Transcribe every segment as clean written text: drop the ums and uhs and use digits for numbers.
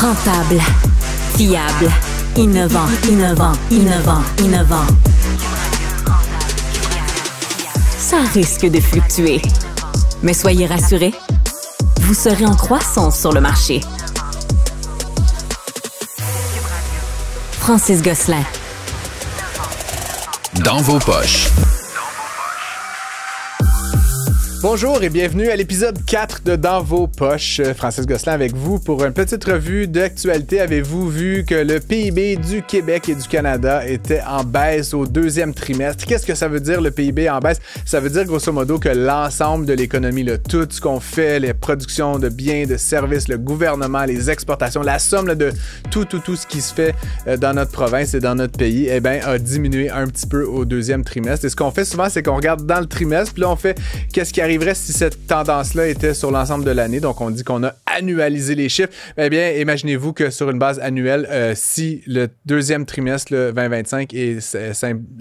Rentable, fiable, innovant, innovant, innovant, innovant. Ça risque de fluctuer. Mais soyez rassurés, vous serez en croissance sur le marché. Francis Gosselin. Dans vos poches. Bonjour et bienvenue à l'épisode 4 de Dans vos poches. Francis Gosselin avec vous pour une petite revue d'actualité. Avez-vous vu que le PIB du Québec et du Canada était en baisse au deuxième trimestre? Qu'est-ce que ça veut dire le PIB en baisse? Ça veut dire grosso modo que l'ensemble de l'économie, là, tout ce qu'on fait, les productions de biens, de services, le gouvernement, les exportations, la somme là, de tout ce qui se fait dans notre province et dans notre pays, eh bien, a diminué un petit peu au deuxième trimestre. Et ce qu'on fait souvent, c'est qu'on regarde dans le trimestre, puis là, on fait qu'est-ce qui arriverait si cette tendance-là était sur l'ensemble de l'année. Donc, on dit qu'on a annualisé les chiffres. Eh bien, imaginez-vous que sur une base annuelle, si le deuxième trimestre, le 2025, est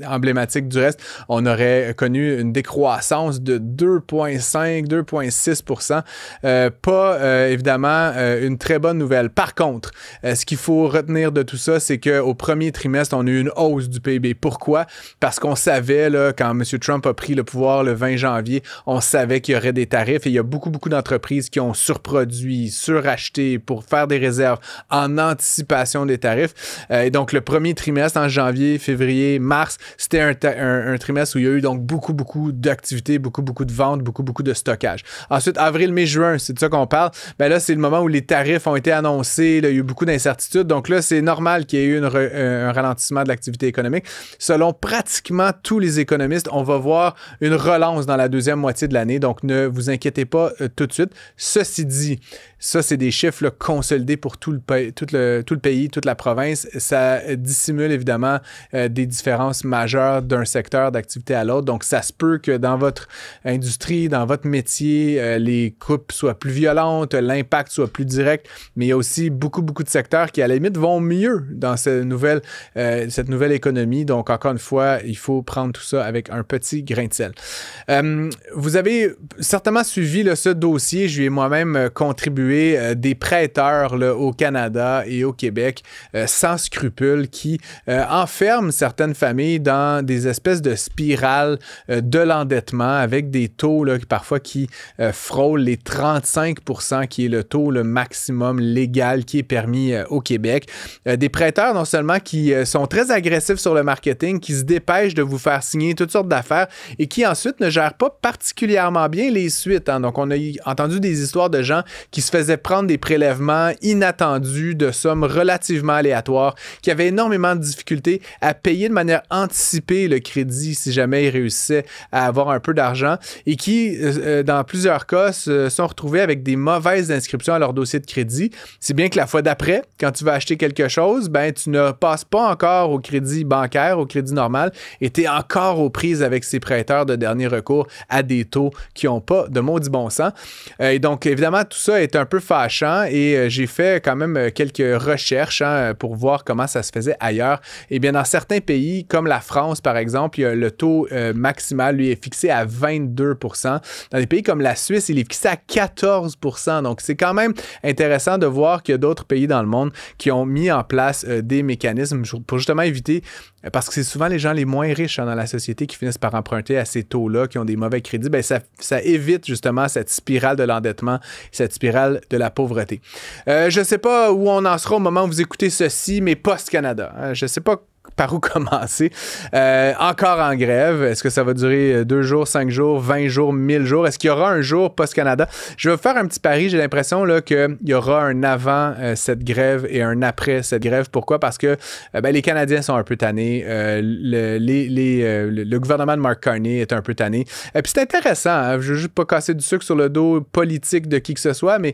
emblématique du reste, on aurait connu une décroissance de 2,5-2,6 %. Évidemment, une très bonne nouvelle. Par contre, ce qu'il faut retenir de tout ça, c'est qu'au premier trimestre, on a eu une hausse du PIB. Pourquoi? Parce qu'on savait, là, quand M. Trump a pris le pouvoir le 20 janvier, on savait qu'il y aurait des tarifs et il y a beaucoup d'entreprises qui ont surproduit, suracheté pour faire des réserves en anticipation des tarifs. Et donc, le premier trimestre, en janvier, février, mars, c'était un trimestre où il y a eu donc beaucoup d'activités, beaucoup de ventes, beaucoup de stockage. Ensuite, avril, mai, juin, c'est de ça qu'on parle. Ben là, c'est le moment où les tarifs ont été annoncés, là, il y a eu beaucoup d'incertitudes. Donc là, c'est normal qu'il y ait eu un ralentissement de l'activité économique. Selon pratiquement tous les économistes, on va voir une relance dans la deuxième moitié de l'année. Donc, ne vous inquiétez pas tout de suite. Ceci dit, ça, c'est des chiffres là, consolidés pour tout le pays, toute la province. Ça dissimule évidemment des différences majeures d'un secteur d'activité à l'autre. Donc, ça se peut que dans votre industrie, dans votre métier, les coupes soient plus violentes, l'impact soit plus direct, mais il y a aussi beaucoup de secteurs qui, à la limite, vont mieux dans cette nouvelle économie. Donc, encore une fois, il faut prendre tout ça avec un petit grain de sel. Vous avez certainement suivi là, ce dossier. Je lui ai moi-même contribué des prêteurs là, au Canada et au Québec sans scrupules qui enferment certaines familles dans des espèces de spirales de l'endettement avec des taux là, parfois qui frôlent les 35 % qui est le taux le maximum légal qui est permis au Québec. Des prêteurs non seulement qui sont très agressifs sur le marketing, qui se dépêchent de vous faire signer toutes sortes d'affaires et qui ensuite ne gèrent pas particulièrement bien les suites. Hein. Donc, on a entendu des histoires de gens qui se faisaient prendre des prélèvements inattendus de sommes relativement aléatoires, qui avaient énormément de difficultés à payer de manière anticipée le crédit si jamais ils réussissaient à avoir un peu d'argent et qui, dans plusieurs cas, se sont retrouvés avec des mauvaises inscriptions à leur dossier de crédit. C'est bien que la fois d'après, quand tu vas acheter quelque chose, ben, tu ne passes pas encore au crédit bancaire, au crédit normal, et tu es encore aux prises avec ces prêteurs de dernier recours à des taux qui n'ont pas de maudit bon sens. Et donc, évidemment, tout ça est un peu fâchant et j'ai fait quand même quelques recherches pour voir comment ça se faisait ailleurs. Et bien, dans certains pays, comme la France, par exemple, le taux maximal, lui, est fixé à 22 %. Dans des pays comme la Suisse, il est fixé à 14 %. Donc, c'est quand même intéressant de voir qu'il y a d'autres pays dans le monde qui ont mis en place des mécanismes pour justement éviter, parce que c'est souvent les gens les moins riches dans la société qui finissent par emprunter à ces taux-là, qui ont des mauvais crédits, bien, ça évite justement cette spirale de l'endettement, cette spirale de la pauvreté. Je ne sais pas où on en sera au moment où vous écoutez ceci, mais Post-Canada. Je ne sais pas par où commencer. Encore en grève. Est-ce que ça va durer 2 jours, 5 jours, 20 jours, 1000 jours? Est-ce qu'il y aura un jour Post-Canada? Je vais faire un petit pari. J'ai l'impression là, qu'il y aura un avant cette grève et un après cette grève. Pourquoi? Parce que les Canadiens sont un peu tannés. Le gouvernement de Mark Carney est un peu tanné. Et puis c'est intéressant. Hein? Je ne veux juste pas casser du sucre sur le dos politique de qui que ce soit, mais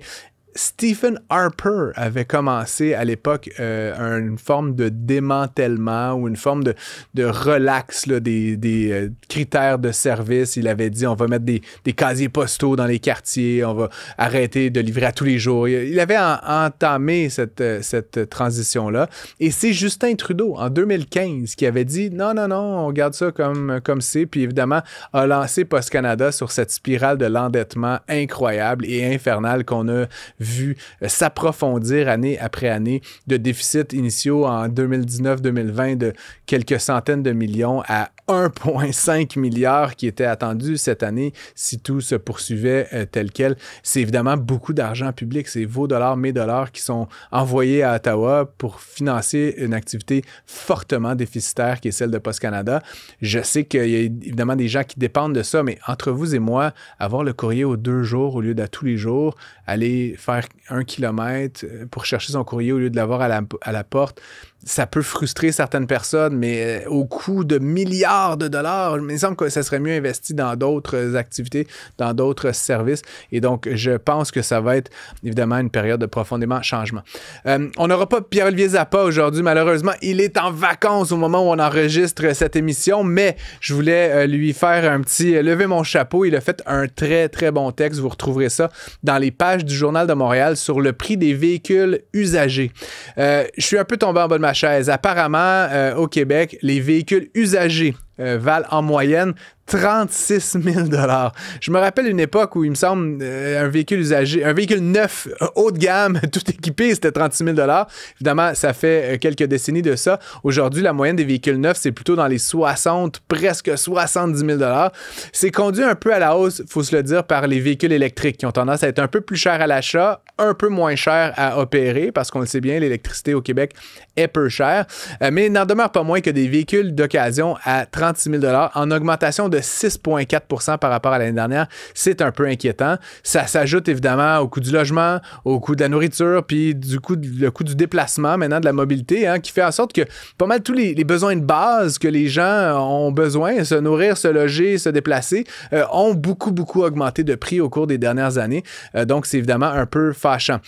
Stephen Harper avait commencé à l'époque une forme de démantèlement ou une forme de relax là, des critères de service. Il avait dit on va mettre des casiers postaux dans les quartiers, on va arrêter de livrer à tous les jours. Il avait entamé cette transition-là. Et c'est Justin Trudeau, en 2015, qui avait dit non, on garde ça comme c'est. Puis évidemment, a lancé Post-Canada sur cette spirale de l'endettement incroyable et infernale qu'on a vu s'approfondir année après année de déficits initiaux en 2019-2020 de quelques centaines de millions à 1,5 milliard qui était attendu cette année si tout se poursuivait tel quel. C'est évidemment beaucoup d'argent public. C'est vos dollars, mes dollars qui sont envoyés à Ottawa pour financer une activité fortement déficitaire qui est celle de Post Canada. Je sais qu'il y a évidemment des gens qui dépendent de ça, mais entre vous et moi, avoir le courrier aux 2 jours au lieu d'à tous les jours, aller faire 1 kilomètre pour chercher son courrier au lieu de l'avoir à la porte, ça peut frustrer certaines personnes, mais au coût de milliards de dollars, il me semble que ça serait mieux investi dans d'autres activités, dans d'autres services. Et donc, je pense que ça va être évidemment une période de profondément changement. On n'aura pas Pierre-Olivier Zappa aujourd'hui, malheureusement. Il est en vacances au moment où on enregistre cette émission, mais je voulais lui faire un petit lever mon chapeau. Il a fait un très, très bon texte. Vous retrouverez ça dans les pages du Journal de Montréal sur le prix des véhicules usagés. Je suis un peu tombé en bas de ma chaise. Apparemment, au Québec, les véhicules usagés valent en moyenne 36 000 $. Je me rappelle une époque où il me semble un véhicule usagé, un véhicule neuf, haut de gamme, tout équipé, c'était 36 000 $. Évidemment, ça fait quelques décennies de ça. Aujourd'hui, la moyenne des véhicules neufs, c'est plutôt dans les 60, presque 70 000 $. C'est conduit un peu à la hausse, il faut se le dire, par les véhicules électriques qui ont tendance à être un peu plus chers à l'achat, un peu moins chers à opérer, parce qu'on le sait bien, l'électricité au Québec est peu chère. Mais il n'en demeure pas moins que des véhicules d'occasion à 36 000 $, en augmentation de 6,4 % par rapport à l'année dernière. C'est un peu inquiétant. Ça s'ajoute évidemment au coût du logement, au coût de la nourriture, puis le coût du déplacement, maintenant de la mobilité, hein, qui fait en sorte que pas mal tous les besoins de base que les gens ont besoin, se nourrir, se loger, se déplacer, ont beaucoup, beaucoup augmenté de prix au cours des dernières années. Donc, c'est évidemment un peu fâchant.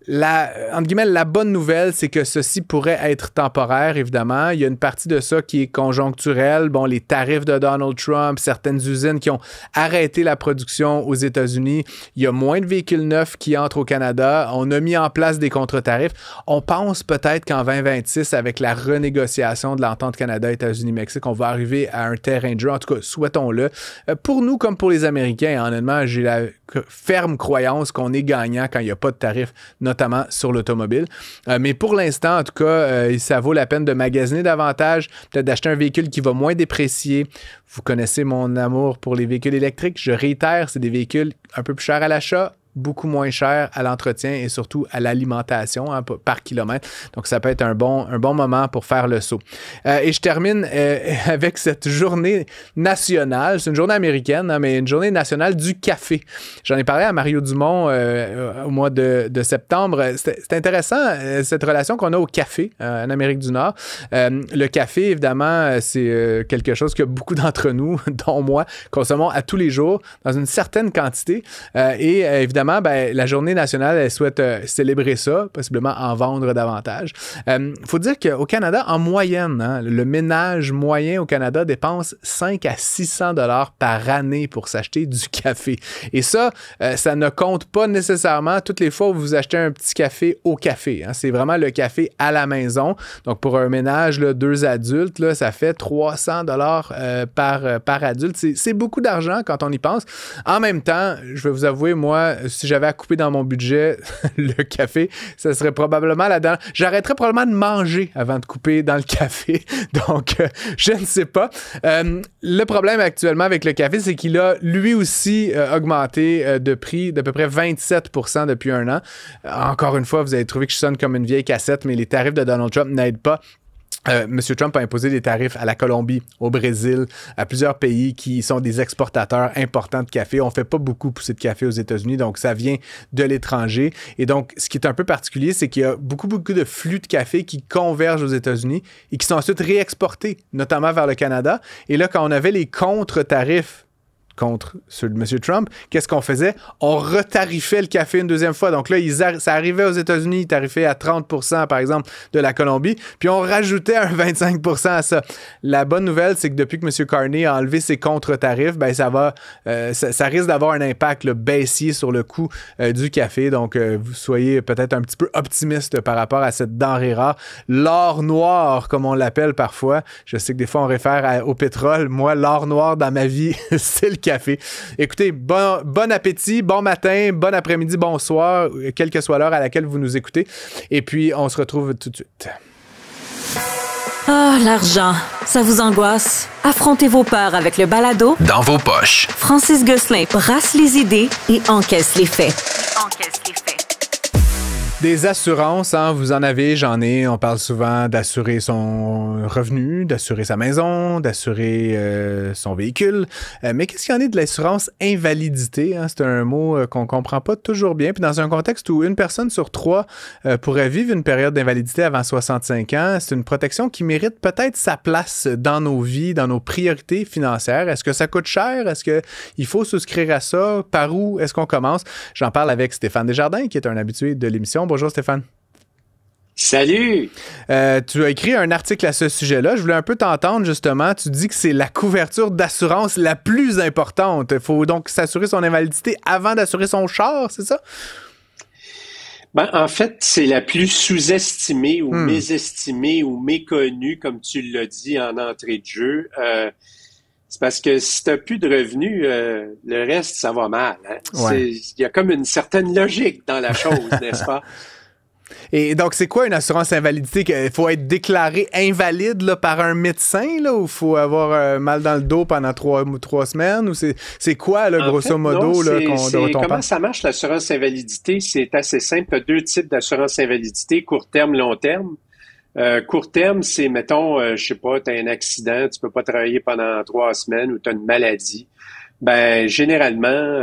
Entre guillemets, la bonne nouvelle, c'est que ceci pourrait être temporaire, évidemment. Il y a une partie de ça qui est conjoncturelle. Bon, les tarifs de Donald Trump, certaines usines qui ont arrêté la production aux États-Unis. Il y a moins de véhicules neufs qui entrent au Canada. On a mis en place des contre-tarifs. On pense peut-être qu'en 2026, avec la renégociation de l'entente Canada-États-Unis-Mexique, on va arriver à un terrain de jeu. En tout cas, souhaitons-le. Pour nous, comme pour les Américains, honnêtement, j'ai la ferme croyance qu'on est gagnant quand il n'y a pas de tarifs, notamment sur l'automobile. Mais pour l'instant, en tout cas, ça vaut la peine de magasiner davantage, peut-être d'acheter un véhicule qui va moins déprécier. Vous connaissez mon amour pour les véhicules électriques. Je réitère, c'est des véhicules un peu plus chers à l'achat, beaucoup moins cher à l'entretien et surtout à l'alimentation, hein, par kilomètre. Donc, ça peut être un bon moment pour faire le saut. Et je termine avec cette journée nationale. C'est une journée américaine, hein, mais une journée nationale du café. J'en ai parlé à Mario Dumont au mois de septembre. C'est intéressant, cette relation qu'on a au café en Amérique du Nord. Le café, évidemment, c'est quelque chose que beaucoup d'entre nous, dont moi, consommons à tous les jours dans une certaine quantité. Et évidemment, la journée nationale, elle souhaite célébrer ça, possiblement en vendre davantage. Faut dire qu'au Canada, en moyenne, hein, le ménage moyen au Canada dépense 500 à 600 $ par année pour s'acheter du café. Et ça, ça ne compte pas nécessairement toutes les fois où vous achetez un petit café au café. Hein. C'est vraiment le café à la maison. Donc, pour un ménage, 2 adultes, là, ça fait 300 $ par adulte. C'est beaucoup d'argent quand on y pense. En même temps, je vais vous avouer, moi, si j'avais à couper dans mon budget le café, ça serait probablement là-dedans. J'arrêterais probablement de manger avant de couper dans le café. Donc, je ne sais pas. Le problème actuellement avec le café, c'est qu'il a lui aussi augmenté de prix d'à peu près 27 % depuis un an. Encore une fois, vous avez trouvé que je sonne comme une vieille cassette, mais les tarifs de Donald Trump n'aident pas. M. Trump a imposé des tarifs à la Colombie, au Brésil, à plusieurs pays qui sont des exportateurs importants de café. On ne fait pas beaucoup pousser de café aux États-Unis, donc ça vient de l'étranger. Et donc, ce qui est un peu particulier, c'est qu'il y a beaucoup de flux de café qui convergent aux États-Unis et qui sont ensuite réexportés, notamment vers le Canada. Et là, quand on avait les contre-tarifs contre ceux de M. Trump, qu'est-ce qu'on faisait? On retarifait le café une deuxième fois. Donc là, ça arrivait aux États-Unis, il tarifait à 30 % par exemple de la Colombie, puis on rajoutait un 25 % à ça. La bonne nouvelle, c'est que depuis que M. Carney a enlevé ses contre-tarifs, ça risque d'avoir un impact baissier sur le coût du café. Donc, vous soyez peut-être un petit peu optimiste par rapport à cette denrée rare. L'or noir, comme on l'appelle parfois. Je sais que des fois, on réfère au pétrole. Moi, l'or noir dans ma vie, c'est le café. Écoutez, bon appétit, bon matin, bon après-midi, bonsoir, quelle que soit l'heure à laquelle vous nous écoutez. Et puis, on se retrouve tout de suite. Ah, l'argent, ça vous angoisse? Affrontez vos peurs avec le balado Dans vos poches. Francis Gosselin brasse les idées et encaisse les faits. Des assurances, hein, vous en avez, j'en ai. On parle souvent d'assurer son revenu, d'assurer sa maison, d'assurer son véhicule. Mais qu'est-ce qu'il y en est de l'assurance invalidité? Hein? C'est un mot qu'on comprend pas toujours bien. Puis dans un contexte où une personne sur 3 pourrait vivre une période d'invalidité avant 65 ans, c'est une protection qui mérite peut-être sa place dans nos vies, dans nos priorités financières. Est-ce que ça coûte cher? Est-ce qu'il faut souscrire à ça? Par où est-ce qu'on commence? J'en parle avec Stéphane Desjardins, qui est un habitué de l'émission. Bonjour Stéphane. Salut! Tu as écrit un article à ce sujet-là. Je voulais un peu t'entendre, justement. Tu dis que c'est la couverture d'assurance la plus importante. Il faut donc s'assurer son invalidité avant d'assurer son char, c'est ça? Ben, en fait, c'est la plus sous-estimée ou mésestimée ou méconnue, comme tu l'as dit en entrée de jeu. C'est parce que si tu n'as plus de revenus, le reste, ça va mal. Hein? Ouais. Il y a comme une certaine logique dans la chose, n'est-ce pas? Et donc, c'est quoi une assurance invalidité? Il faut être déclaré invalide là, par un médecin là, ou il faut avoir mal dans le dos pendant 3 semaines? Ou c'est quoi, là, grosso modo, là, dont on comment parle? ça marche, l'assurance invalidité? C'est assez simple. Tu as 2 types d'assurance invalidité, court terme, long terme. Court terme, c'est, mettons, je sais pas, tu as un accident, tu peux pas travailler pendant 3 semaines ou tu as une maladie. Ben, généralement,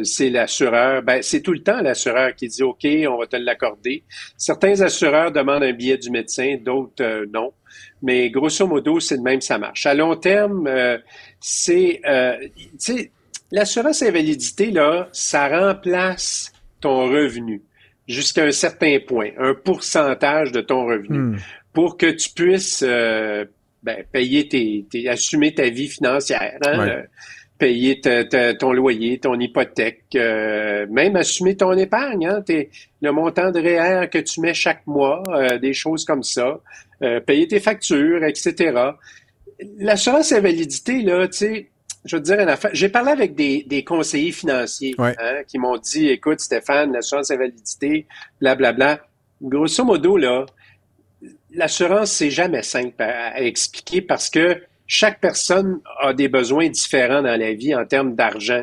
c'est l'assureur, c'est tout le temps l'assureur qui dit « OK, on va te l'accorder ». Certains assureurs demandent un billet du médecin, d'autres non. Mais grosso modo, c'est de même, ça marche. À long terme, l'assurance invalidité, là, ça remplace ton revenu jusqu'à un certain point, un pourcentage de ton revenu, pour que tu puisses payer assumer ta vie financière, hein? Ouais. Payer ton loyer, ton hypothèque, même assumer ton épargne, hein, le montant de REER que tu mets chaque mois, des choses comme ça, payer tes factures, etc. L'assurance invalidité, là, tu sais, je veux te dire une affaire. J'ai parlé avec des conseillers financiers qui m'ont dit, écoute, Stéphane, l'assurance invalidité, blablabla. Grosso modo, là, l'assurance, c'est jamais simple à expliquer parce que chaque personne a des besoins différents dans la vie en termes d'argent.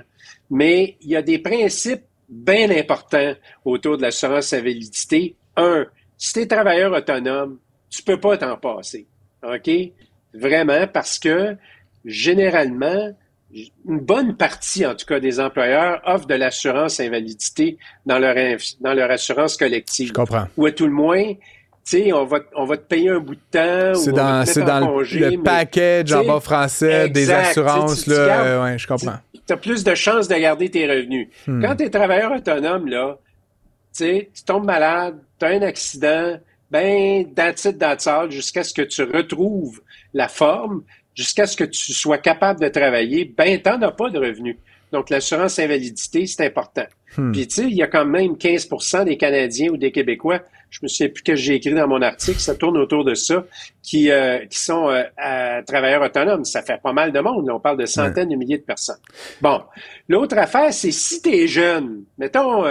Mais il y a des principes bien importants autour de l'assurance invalidité. Si tu es travailleur autonome, tu peux pas t'en passer. OK? Vraiment, parce que généralement, une bonne partie, en tout cas, des employeurs offrent de l'assurance invalidité dans leur assurance collective. Je comprends. Ou à tout le moins, tu sais, on va te payer un bout de temps. C'est dans congé, le package en bas français exact, des assurances. Là, ouais, je comprends. Tu as plus de chances de garder tes revenus. Quand tu es travailleur autonome, là, tu tombes malade, tu as un accident, that's all, jusqu'à ce que tu retrouves la forme, jusqu'à ce que tu sois capable de travailler, t'en as pas de revenus. Donc, l'assurance invalidité, c'est important. Puis, tu sais, il y a quand même 15% des Canadiens ou des Québécois, je me souviens plus que j'ai écrit dans mon article, ça tourne autour de ça, qui sont travailleurs autonomes. Ça fait pas mal de monde. Là, on parle de centaines de milliers de personnes. Bon. L'autre affaire, c'est si tu es jeune, mettons,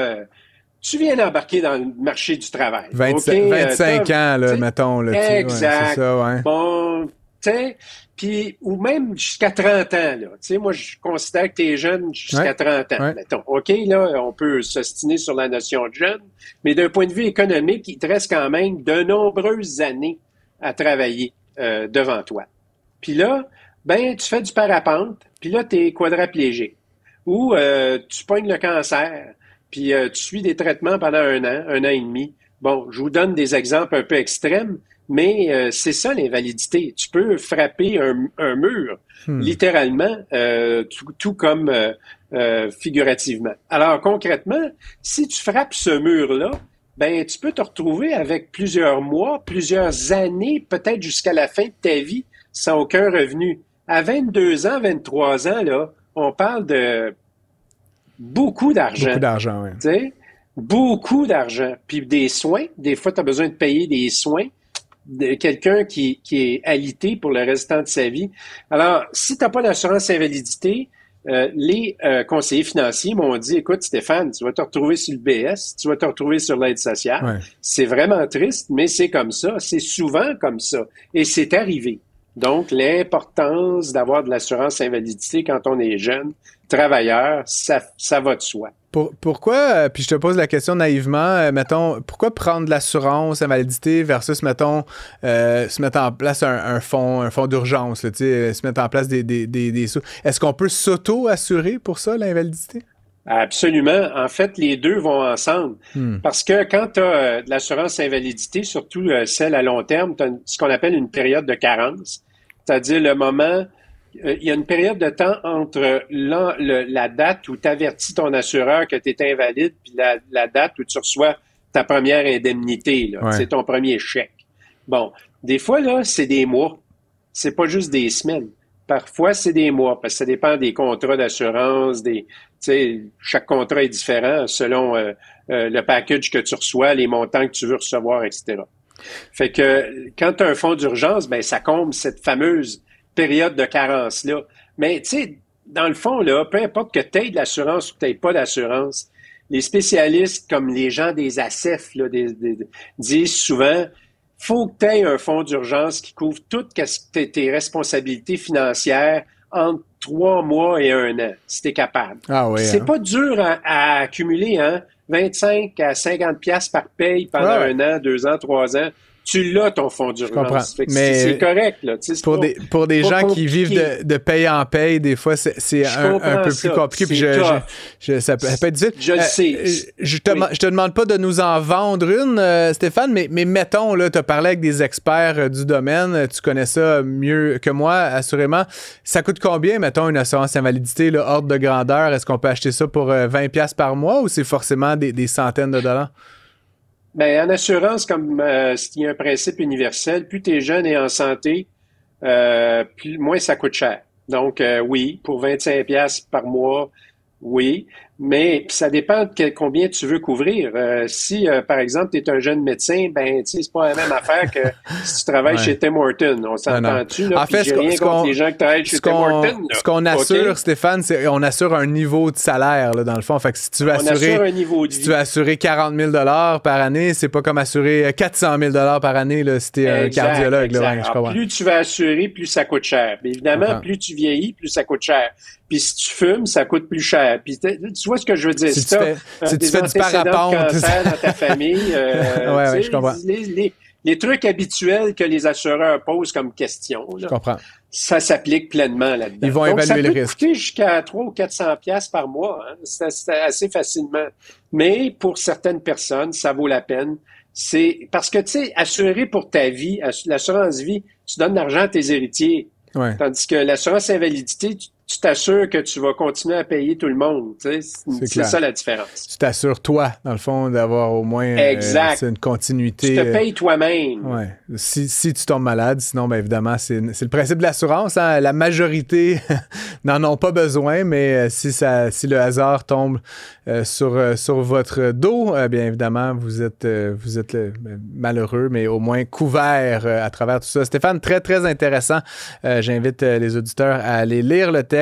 tu viens d'embarquer dans le marché du travail. 25 ans, là, mettons. Là, exact. C'est ça, ouais. Bon, tu sais, puis, ou même jusqu'à 30 ans, là. Tu sais, moi, je considère que tu es jeune jusqu'à 30 ans, mettons. OK, là, on peut s'ostiner sur la notion de jeune, mais d'un point de vue économique, il te reste quand même de nombreuses années à travailler devant toi. Puis là, tu fais du parapente, puis là, tu es quadraplégique. Ou tu pognes le cancer, puis tu suis des traitements pendant 1 an et demi. Bon, je vous donne des exemples un peu extrêmes, mais c'est ça l'invalidité. Tu peux frapper un mur, littéralement, tout comme figurativement. Alors concrètement, si tu frappes ce mur-là, tu peux te retrouver avec plusieurs mois, plusieurs années, peut-être jusqu'à la fin de ta vie, sans aucun revenu. À 22 ans, 23 ans, là, on parle de beaucoup d'argent. Beaucoup d'argent, oui. Tu sais? Beaucoup d'argent. Puis des soins. Des fois, tu as besoin de payer des soins de quelqu'un qui est alité pour le restant de sa vie. Alors, si tu n'as pas d'assurance invalidité, les conseillers financiers m'ont dit, écoute Stéphane, tu vas te retrouver sur le BS, tu vas te retrouver sur l'aide sociale. Ouais. C'est vraiment triste, mais c'est comme ça. C'est souvent comme ça. Et c'est arrivé. Donc, l'importance d'avoir de l'assurance invalidité quand on est jeune, travailleur, ça va de soi. Pourquoi, puis je te pose la question naïvement, mettons, pourquoi prendre de l'assurance invalidité versus, mettons, se mettre en place un fonds d'urgence, là, se mettre en place des sous. Est-ce qu'on peut s'auto-assurer pour ça, l'invalidité? Absolument. En fait, les deux vont ensemble. Parce que quand tu as de l'assurance invalidité, surtout celle à long terme, tu as ce qu'on appelle une période de carence. C'est-à-dire le moment... il y a une période de temps entre la date où tu avertis ton assureur que tu es invalide puis la date où tu reçois ta première indemnité. Là. Ouais. C'est ton premier chèque. Bon, des fois, là, c'est des mois. C'est pas juste des semaines. Parfois, c'est des mois parce que ça dépend des contrats d'assurance. Chaque contrat est différent selon le package que tu reçois, les montants que tu veux recevoir, etc. Fait que quand tu as un fonds d'urgence, ben ça comble cette fameuse période de carence-là. Mais, tu sais, dans le fond, là, peu importe que tu aies de l'assurance ou que tu n'aies pas d'assurance, les spécialistes, comme les gens des ACEF, là, disent souvent, faut que tu aies un fonds d'urgence qui couvre toutes tes responsabilités financières entre 3 mois et 1 an, si tu es capable. Ah oui, c'est pas dur à accumuler, hein? 25 à 50 piastres par paye pendant 1 an, 2 ans, 3 ans. Tu l'as, ton fonds d'urgence. Mais c'est correct, là. Pour des gens qui vivent de paye en paye, des fois, c'est un peu plus compliqué. Puis ça peut être difficile. Je le sais. Je te demande pas de nous en vendre une, Stéphane, mais mettons, là, tu as parlé avec des experts du domaine, tu connais ça mieux que moi, assurément. Ça coûte combien, mettons, une assurance invalidité, là, ordre de grandeur? Est-ce qu'on peut acheter ça pour 20$ par mois ou c'est forcément des centaines de dollars? Ben, en assurance, comme il y a un principe universel, plus tu es jeune et en santé, moins ça coûte cher. Donc, oui, pour 25$ par mois, oui. Mais ça dépend de combien tu veux couvrir. Si, par exemple, tu es un jeune médecin, ben, tu sais, c'est pas la même affaire que si tu travailles chez Tim Hortons. On s'entend-tu, là? En fait, j'ai rien contre les gens qui travaillent chez Tim Hortons. Ce qu'on assure, Stéphane, c'est on assure un niveau de salaire, là, dans le fond. Fait que si tu veux assurer 40 000 $ par année, c'est pas comme assurer 400 000 $ par année, là, si t'es un cardiologue. Là, je comprends. Plus tu vas assurer, plus ça coûte cher. Mais évidemment, plus tu vieillis, plus ça coûte cher. Puis si tu fumes, ça coûte plus cher. Puis tu vois ce que je veux dire? Si tu fais du parapente, cancer dans ta famille, ouais, je comprends. Les trucs habituels que les assureurs posent comme question, là, je comprends. Ça s'applique pleinement là-dedans. Ils vont évaluer le risque. Ça peut coûter jusqu'à 300 ou 400$ par mois, hein, c'est assez facilement. Mais pour certaines personnes, ça vaut la peine. C'est parce que, tu sais, assurer pour ta vie, l'assurance vie, tu donnes de l'argent à tes héritiers. Ouais. Tandis que l'assurance invalidité, tu t'assures que tu vas continuer à payer tout le monde. Tu sais, c'est ça la différence. Tu t'assures, toi, dans le fond, d'avoir au moins une continuité. Tu te payes toi-même. Ouais. Si tu tombes malade, sinon, bien évidemment, c'est le principe de l'assurance. Hein? La majorité n'en ont pas besoin, mais si le hasard tombe sur votre dos, bien évidemment, vous êtes malheureux, mais au moins couvert à travers tout ça. Stéphane, très, très intéressant. J'invite les auditeurs à aller lire le texte.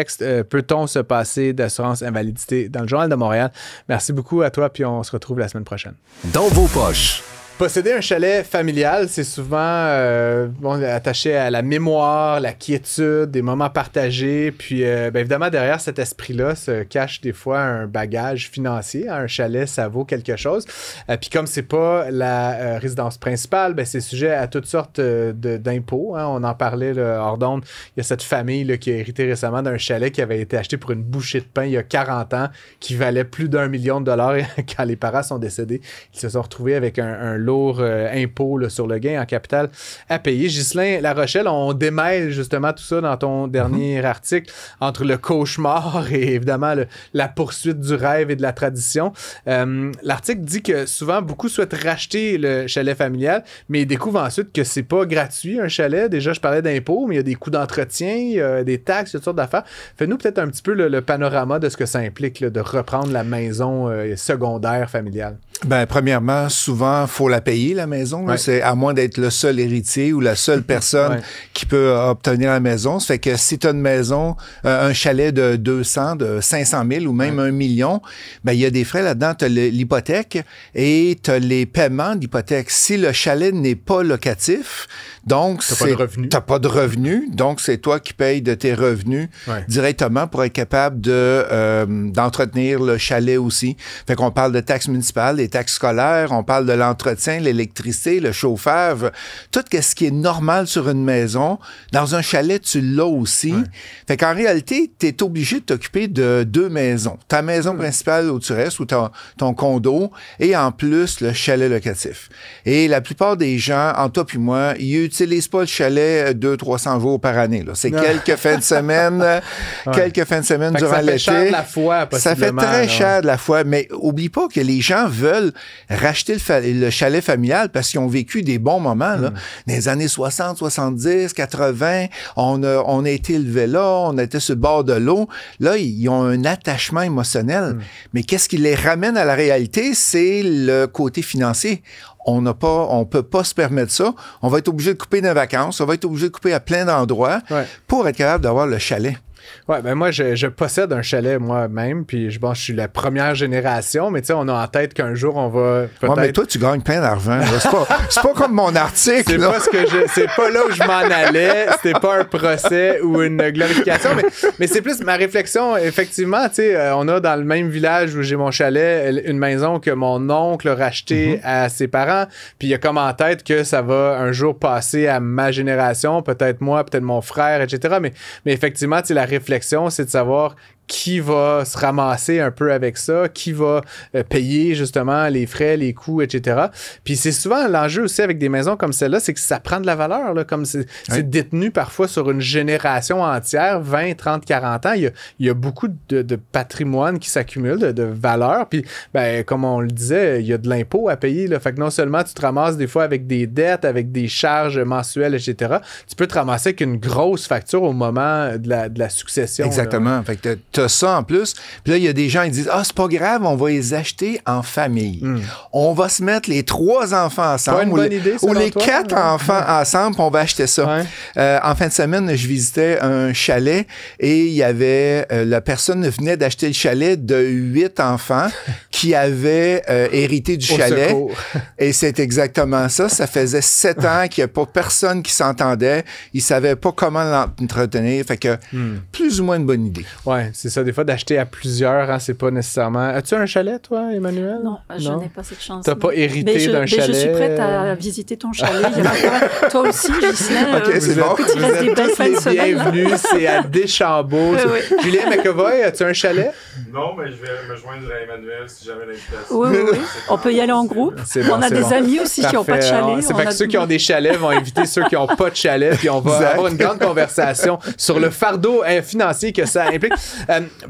Peut-on se passer d'assurance invalidité dans le Journal de Montréal? Merci beaucoup à toi, puis on se retrouve la semaine prochaine. Dans vos poches. Posséder un chalet familial, c'est souvent attaché à la mémoire, la quiétude, des moments partagés. Puis, évidemment, derrière cet esprit-là se cache des fois un bagage financier. Un chalet, ça vaut quelque chose. Puis comme c'est pas la résidence principale, c'est sujet à toutes sortes d'impôts. Hein. On en parlait là, hors d'onde. Il y a cette famille là, qui a hérité récemment d'un chalet qui avait été acheté pour une bouchée de pain il y a 40 ans, qui valait plus d'1 million de $. Et quand les parents sont décédés, ils se sont retrouvés avec un lourd impôt là, sur le gain en capital à payer. Ghislain Larochelle, on démêle justement tout ça dans ton dernier article entre le cauchemar et évidemment la poursuite du rêve et de la tradition. L'article dit que souvent beaucoup souhaitent racheter le chalet familial, mais ils découvrent ensuite que c'est pas gratuit un chalet. Déjà, je parlais d'impôts, mais il y a des coûts d'entretien, il y a des taxes, il y a toutes sortes d'affaires. Fais-nous peut-être un petit peu le panorama de ce que ça implique là, de reprendre la maison secondaire familiale. Premièrement, souvent, il faut la payer, la maison. Là, c'est à moins d'être le seul héritier ou la seule personne qui peut obtenir la maison. Ça fait que si tu as une maison, un chalet de 200, de 500 000 ou même 1 million, ben il y a des frais là-dedans. Tu as l'hypothèque et tu as les paiements d'hypothèque. Si le chalet n'est pas locatif, donc t'as pas de revenus, donc c'est toi qui payes de tes revenus directement pour être capable d'entretenir le chalet aussi. Fait qu'on parle de taxes municipales, des taxes scolaires, on parle de l'entretien, l'électricité, le chauffage, tout ce qui est normal sur une maison. Dans un chalet, tu l'as aussi. Fait qu'en réalité, tu es obligé de t'occuper de 2 maisons. Ta maison principale où tu restes, ou ton condo, et en plus, le chalet locatif. Et la plupart des gens, en toi puis moi, ils n'utilisent pas le chalet 200-300 jours par année. C'est quelques fins de semaine, durant l'été. Ça fait cher de la fois, ça fait très cher de la fois, mais oublie pas que les gens veulent racheter le chalet familial parce qu'ils ont vécu des bons moments. Là. Dans les années 60, 70, 80, on a été élevé là, on était sur le bord de l'eau. Là, ils ont un attachement émotionnel. Mais qu'est-ce qui les ramène à la réalité? C'est le côté financier. On peut pas se permettre ça. On va être obligé de couper nos vacances. On va être obligé de couper à plein d'endroits pour être capable d'avoir le chalet. Ouais, ben moi, je possède un chalet moi-même, puis je suis la première génération, mais tu sais, on a en tête qu'un jour, on va peut-être... Ouais, mais toi, tu gagnes plein d'argent. C'est pas comme mon article. C'est pas là où je m'en allais. C'était pas un procès ou une glorification, mais c'est plus ma réflexion. Effectivement, tu sais, on a dans le même village où j'ai mon chalet, une maison que mon oncle a rachetée à ses parents, puis il a comme en tête que ça va un jour passer à ma génération, peut-être moi, peut-être mon frère, etc. Mais effectivement, tu sais, la réflexion, c'est de savoir qui va se ramasser un peu avec ça, qui va payer justement les frais, les coûts, etc. Puis c'est souvent l'enjeu aussi avec des maisons comme celle-là, c'est que ça prend de la valeur, là, comme c'est détenu parfois sur une génération entière, 20, 30, 40 ans. Il y a beaucoup de patrimoine qui s'accumule, de valeur. Puis, ben, comme on le disait, il y a de l'impôt à payer. Là. Fait que non seulement tu te ramasses des fois avec des dettes, avec des charges mensuelles, etc., tu peux te ramasser avec une grosse facture au moment de la succession. Exactement. Là. Fait que t'as ça en plus. Puis là, il y a des gens qui disent « Ah, c'est pas grave, on va les acheter en famille. On va se mettre les 3 enfants ensemble ou les 4 enfants ensemble, puis on va acheter ça. En fin de semaine, je visitais un chalet et il y avait... la personne venait d'acheter le chalet de 8 enfants qui avaient hérité du chalet. Et c'est exactement ça. Ça faisait 7 ans qu'il n'y a pas personne qui s'entendait. Ils ne savaient pas comment l'entretenir. Fait que plus ou moins une bonne idée. Oui, c'est ça. Des fois, d'acheter à plusieurs, hein, c'est pas nécessairement... As-tu un chalet, toi, Emmanuel? Non, je n'ai pas cette chance. T'as pas hérité d'un chalet? Je suis prête à visiter ton chalet. Toi aussi, Ghislain. OK, c'est bon. Vous êtes des belles fins de semaine. Bienvenue, c'est à Deschambault. Oui. Julien McEvoy, as-tu un chalet? Non, mais je vais me joindre à Emmanuel si jamais l'invitation. Oui. On peut y aller en groupe. On a des amis aussi qui n'ont pas de chalet. C'est fait que ceux qui ont des chalets vont inviter ceux qui n'ont pas de chalet, puis on va avoir une grande conversation sur le fardeau financier que ça implique.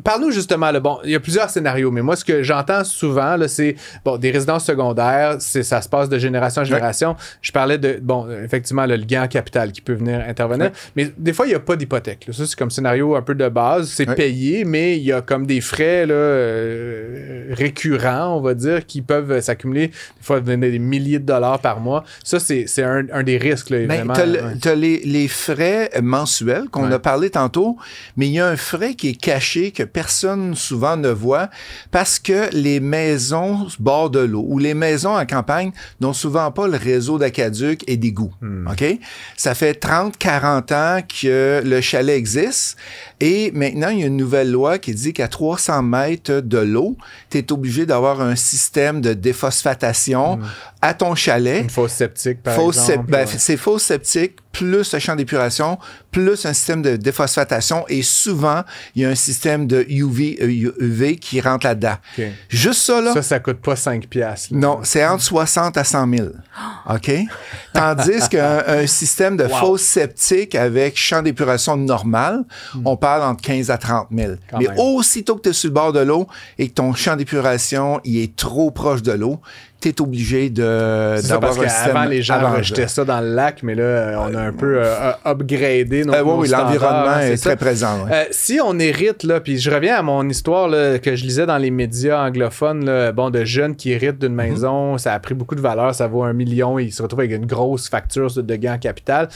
Parle-nous justement, là, bon, il y a plusieurs scénarios, mais moi, ce que j'entends souvent, là, c'est, bon, des résidences secondaires, ça se passe de génération en génération. Ouais. Je parlais de, bon, effectivement, le gain en capital qui peut venir intervenir, mais des fois, il n'y a pas d'hypothèque. Là. Ça, c'est comme scénario un peu de base. C'est payé, mais il y a comme des frais là, récurrents, on va dire, qui peuvent s'accumuler, des fois, des milliers de dollars par mois. Ça, c'est un des risques, là, évidemment. Tu as les frais mensuels qu'on a parlé tantôt, mais il y a un frais qui est caché que personne souvent ne voit parce que les maisons bord de l'eau ou les maisons en campagne n'ont souvent pas le réseau d'aqueduc et d'égouts. OK? Ça fait 30, 40 ans que le chalet existe et maintenant, il y a une nouvelle loi qui dit qu'à 300 mètres de l'eau, tu es obligé d'avoir un système de déphosphatation à ton chalet. Une fosse septique, par exemple. C'est fosse septique, plus un champ d'épuration, plus un système de déphosphatation et souvent, il y a un système de UV qui rentre là-dedans. Okay. Juste ça, là... Ça coûte pas 5$. Non, c'est entre 60 à 100 000. OK? Tandis qu'un système de fosse septique avec champ d'épuration normal, on parle entre 15 à 30 000. Mais aussitôt que tu es sur le bord de l'eau et que ton champ d'épuration il est trop proche de l'eau, tu es obligé d'avoir un système. Avant, les gens rejetaient ça dans le lac, mais là, on a un peu upgradé nos oui, l'environnement est très présent. Ouais. Si on hérite, là, puis je reviens à mon histoire là, que je lisais dans les médias anglophones, là, de jeunes qui héritent d'une maison, ça a pris beaucoup de valeur, ça vaut 1 million, et ils se retrouvent avec une grosse facture de gain en capital.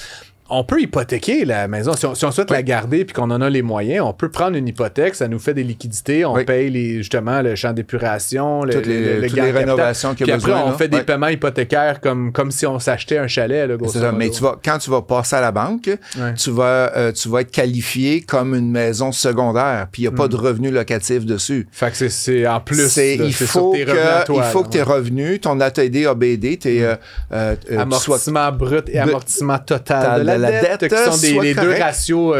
On peut hypothéquer la maison. Si on souhaite la garder puis qu'on en a les moyens, on peut prendre une hypothèque, ça nous fait des liquidités, on paye justement le champ d'épuration, toutes les rénovations qu'il y a besoin. Puis après, on fait des paiements hypothécaires comme si on s'achetait un chalet. Là, c'est ça, mais quand tu vas passer à la banque, tu vas être qualifié comme une maison secondaire, puis il n'y a pas de revenus locatifs dessus. Fait que c'est en plus. Il faut que tes revenus, ton ATD, ABD, tes amortissement brut et amortissement total de la dette, qui sont les deux ratios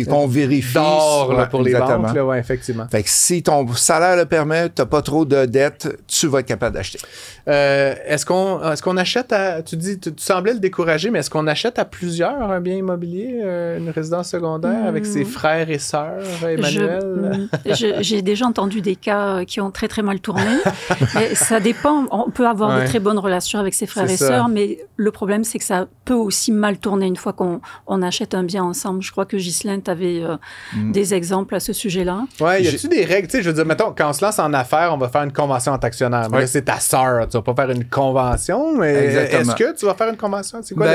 qu'on vérifie d'or pour les banques. Là, effectivement. Fait que si ton salaire le permet, tu n'as pas trop de dettes, tu vas être capable d'acheter. Est-ce qu'on achète tu dis, tu semblais le décourager, mais est-ce qu'on achète à plusieurs un bien immobilier, une résidence secondaire avec ses frères et sœurs, Emmanuel? J'ai déjà entendu des cas qui ont très très mal tourné. Mais ça dépend. On peut avoir de très bonnes relations avec ses frères et sœurs, mais le problème c'est que ça peut aussi mal tourner une fois qu'on achète un bien ensemble. Je crois que Ghislaine, tu avais des exemples à ce sujet-là. Oui, y a-tu des règles? Tu sais, je veux dire, mettons, quand on se lance en affaires, on va faire une convention entre actionnaires. Mais là, c'est ta sœur. Tu vas pas faire une convention, mais est-ce que tu vas faire une convention? C'est quoi?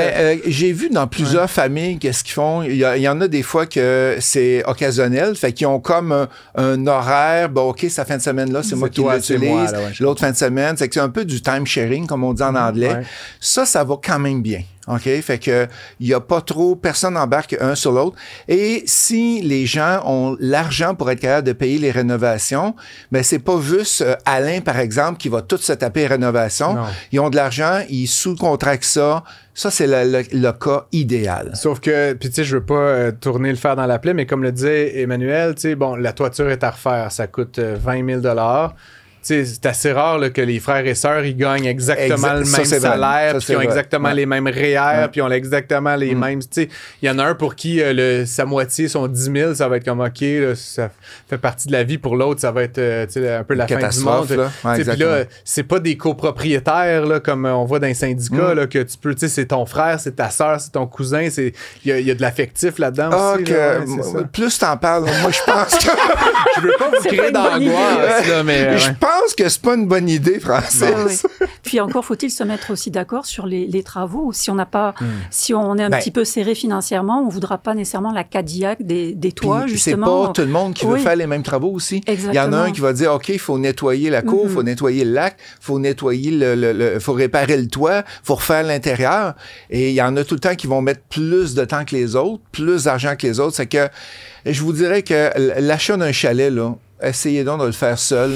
J'ai vu dans plusieurs familles qu'est-ce qu'ils font. Il y en a des fois que c'est occasionnel, fait qu'ils ont comme un horaire. Bon, OK, cette fin de semaine-là, c'est moi qui l'utilise. L'autre fin de semaine, c'est un peu du time sharing, comme on dit en anglais. Ouais. Ça va quand même bien. OK? Fait que il y a pas trop, personne n'embarque un sur l'autre. Et si les gens ont l'argent pour être capable de payer les rénovations, ben c'est pas juste Alain, par exemple, qui va tout se taper les rénovations. Non. Ils ont de l'argent, ils sous-contractent ça. Ça, c'est le cas idéal. Sauf que, puis tu sais, je veux pas tourner le fer dans la plaie, mais comme le disait Emmanuel, tu sais, bon, la toiture est à refaire, ça coûte 20 000 $. C'est assez rare là, que les frères et sœurs ils gagnent exactement le même salaire, puis qu'ils ont exactement les mêmes REER, puis ils ont exactement les mêmes. Il y en a un pour qui sa moitié, son 10 000, ça va être comme OK, là, ça fait partie de la vie. Pour l'autre, ça va être un peu la fin du monde. Puis là, c'est pas des copropriétaires là, comme on voit dans les syndicats là, que tu peux, c'est ton frère, c'est ta sœur, c'est ton cousin. Il y a de l'affectif là-dedans aussi. Là, plus t'en parles, moi je pense que. Je veux pas vous créer d'angoisse, mais. Je pense que c'est pas une bonne idée, Francis. Oui. Puis encore faut-il se mettre aussi d'accord sur les travaux. Si on n'a pas, si on est un petit peu serré financièrement, on voudra pas nécessairement la Cadillac des toits, puis justement. C'est pas tout le monde qui veut faire les mêmes travaux aussi. Exactement. Il y en a un qui va dire, OK, il faut nettoyer la cour, il faut nettoyer le lac, il faut nettoyer faut réparer le toit, il faut refaire l'intérieur. Et il y en a tout le temps qui vont mettre plus de temps que les autres, plus d'argent que les autres. C'est que je vous dirais que l'achat d'un chalet, là, essayez donc de le faire seul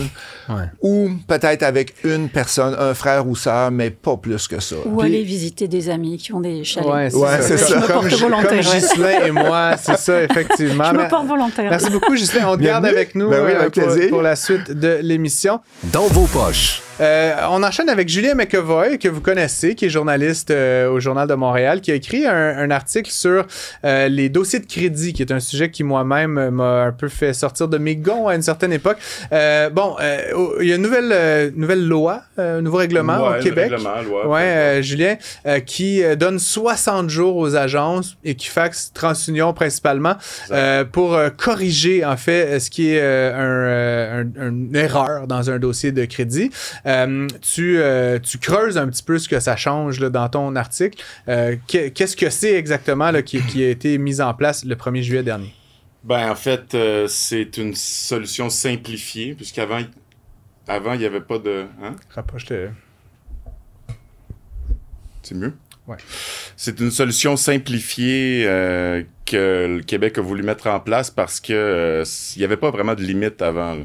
ou peut-être avec une personne, un frère ou sœur, mais pas plus que ça. Ou aller visiter des amis qui ont des chalets. C'est ça. Je me porte volontaire. Comme Ghislain et moi, c'est ça, effectivement. Je me porte volontaire. Merci beaucoup, Ghislain. On te garde avec nous pour la suite de l'émission. Dans vos poches. On enchaîne avec Julien McEvoy, que vous connaissez, qui est journaliste au Journal de Montréal, qui a écrit un article sur les dossiers de crédit, qui est un sujet qui moi-même m'a un peu fait sortir de mes gonds à une certaine époque. Il y a une nouvelle loi, un nouveau règlement au Québec. Julien, qui donne 60 jours aux agences, Equifax, TransUnion principalement, pour corriger en fait ce qui est une erreur dans un dossier de crédit. Tu creuses un petit peu ce que ça change là, dans ton article. Qu'est-ce que c'est exactement là, qui a été mis en place le 1er juillet dernier? Ben, en fait, c'est une solution simplifiée, puisqu'avant, il n'y avait pas de... Hein? Rapproche-le. C'est mieux? Ouais. C'est une solution simplifiée que le Québec a voulu mettre en place parce que il n'y avait pas vraiment de limite avant.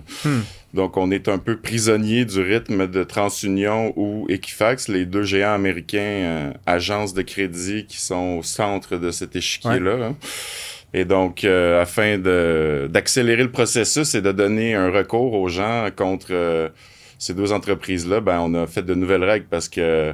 Donc, on est un peu prisonnier du rythme de TransUnion ou Equifax, les deux géants américains, agences de crédit qui sont au centre de cet échiquier-là. Hein. Et donc, afin d'accélérer le processus et de donner un recours aux gens contre ces deux entreprises-là, ben on a fait de nouvelles règles parce que